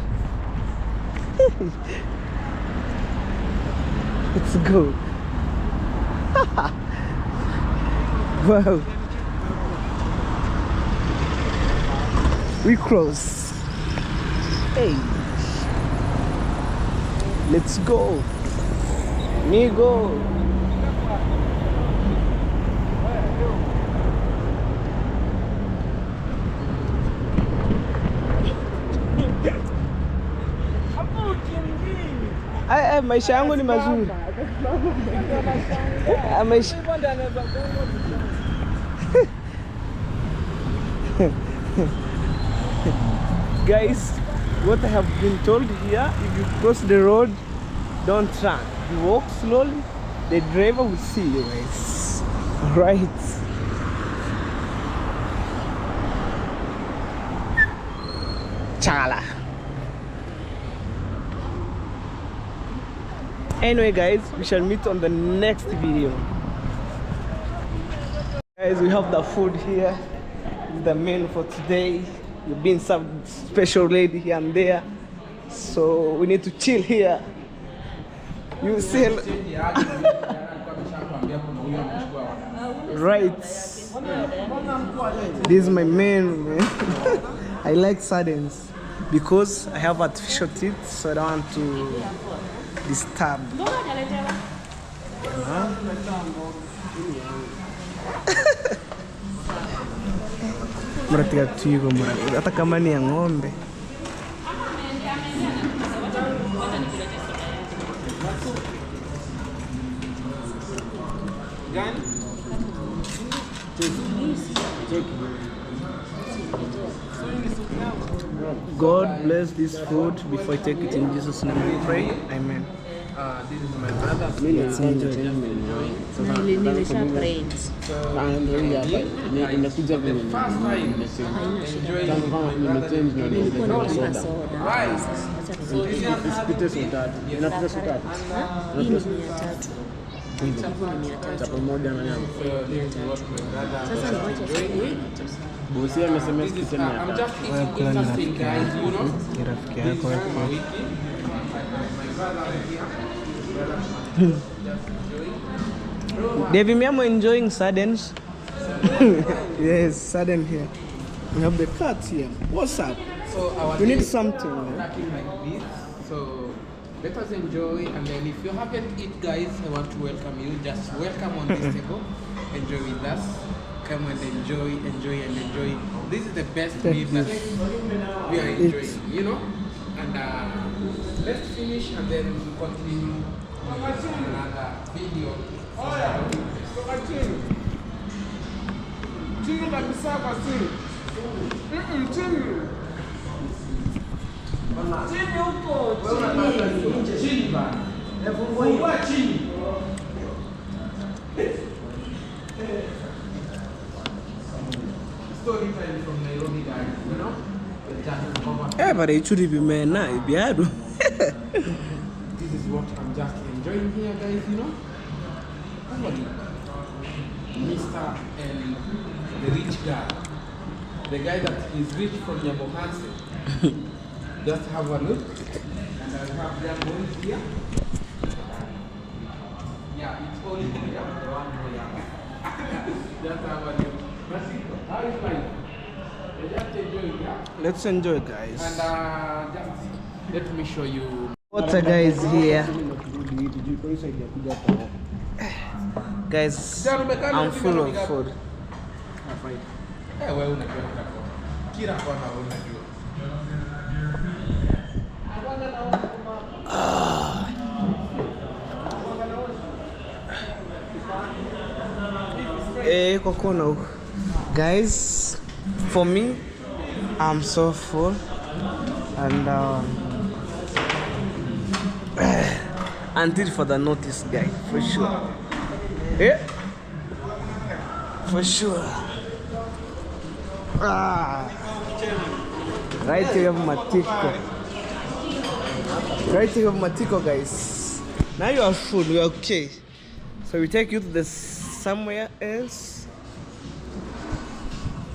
Let's go. Wow. We cross. Hey. Let's go. Me go. Maisha yangu ni mazuri. Maisha. Guys, what I have been told here, if you cross the road, don't run. You walk slowly, the driver will see you guys. Right. Chala. Anyway guys, we shall meet on the next video. Guys, we have the food here. The menu for today. We've been some special lady here and there, so we need to chill here. You see, right? This is my main, man. I like sardines because I have artificial teeth, so I don't want to disturb. Muratiga tuigo muratiga hata kama ni ya ng'ombe. God bless this food before I take it in Jesus' name we pray. Amen. This is my brother. Let's enjoy. Nilisha prayed. Inakuja vile Nilikuwa nakunywa soda. isipite soda. Inakuja soda. Hii ni 300. Hivyo ni 300. Pamoja na nyama. 300. Sasa niwache soda. Bosi amesema sikisema I'm just eating interesting, guys, you know. Rafiki yako hapo. Devi, me, I'm enjoying sardines. Yes, sardine here. We have the cat here. What's up? So our We need day something. snacking like this. So let us enjoy, and then if you haven't eaten, guys, I want to welcome you. Just welcome on this table. Enjoy with us. Come and enjoy. This is the best meal that we are enjoying, you know. And let's finish, and then we'll continue with another video. Story time from Nairobi, guys. You know, but it should be man. this is what I'm just enjoying here, guys. You know, somebody, Mr. and the rich guy, the guy that is rich from Nyabohanse. Just have a look, and I have them going here. Yeah, it's only here, the one here. Just have a look. How is life? Just enjoy, yeah? Let's enjoy, guys. And just let me show you. Water, guys, here. Guys, I'm full of food. Wewe unajua kila kona unajua. Kokono. Guys, for me, I'm so full, and until for the notice, guy, for sure. Yeah, for sure. Right here of Matiko. Right here of Matiko, guys. Now you are full, we're okay. So we take you to the somewhere else.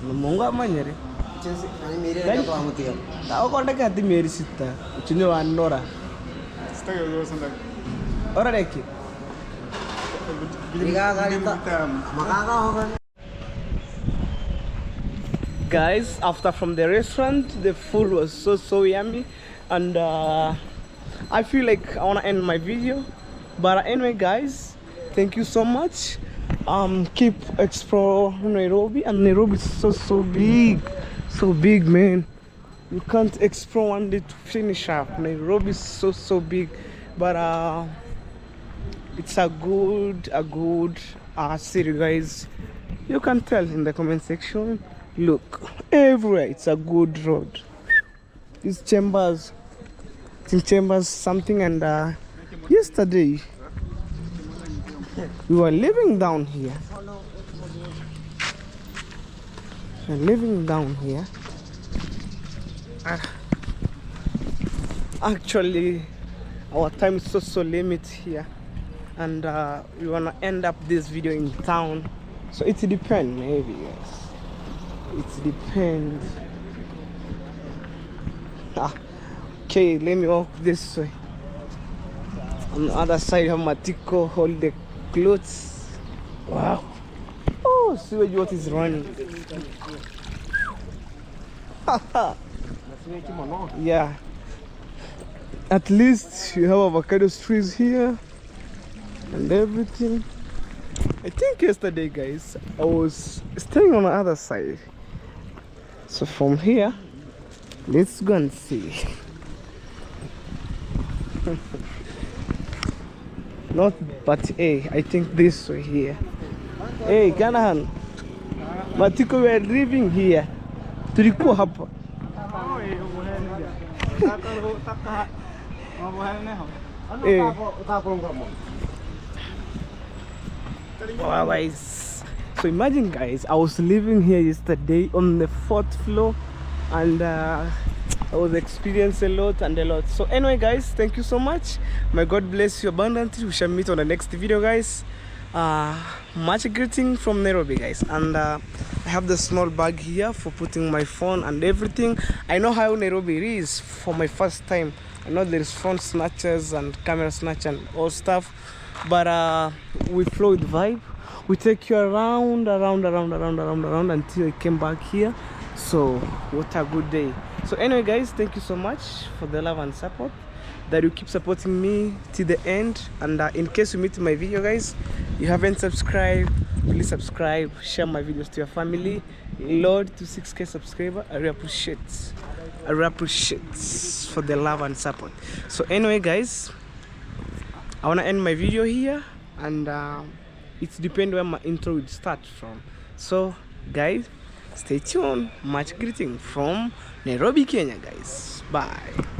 Mungu amanyere. Tahu kau tak hati meri sita. Cuma wanora. Orang lagi. Guys, after from the restaurant, the food was so yummy, and I feel like I wanna end my video. But anyway, guys, thank you so much. Keep explore Nairobi, and Nairobi is so big, man. You can't explore one day to finish up. Nairobi is so big, but it's a good city, guys. You can tell in the comment section. Look, everywhere it's a good road. These chambers, something, and yesterday we were living down here. Actually, our time is so limited here, and we wanna end up this video in town. So it depends, maybe, yes. It depends. Okay, let me walk this way. On the other side, have Matiko hold the clothes. Wow. Oh, see what is running. Yeah. At least you have avocado trees here and everything. I think yesterday, guys, I was staying on the other side. So from here, let's go and see. Not, but hey, I think this way here. Hey, Kanahan. Matiko, we are living here. Tulikuwa hapa. Hey. Wow, guys. So imagine, guys, I was living here yesterday on the 4th floor, and I was experiencing a lot. So anyway, guys, thank you so much. May God bless you abundantly. We shall meet on the next video, guys. Much greeting from Nairobi, guys. And I have the small bag here for putting my phone and everything. I know how Nairobi is for my first time. I know there is phone snatchers and camera snatch and all stuff, but we flow with vibe. We take you around until I came back here. So what a good day. So anyway, guys, thank you so much for the love and support, that you keep supporting me till the end. And in case you meet my video, guys, you haven't subscribed, please subscribe, share my videos to your family. Lord, to 6K subscriber, I really appreciate for the love and support. So anyway, guys, I want to end my video here, and it depends where my intro would start from. So guys, Stay tuned. Much greeting from Nairobi, Kenya, guys. Bye.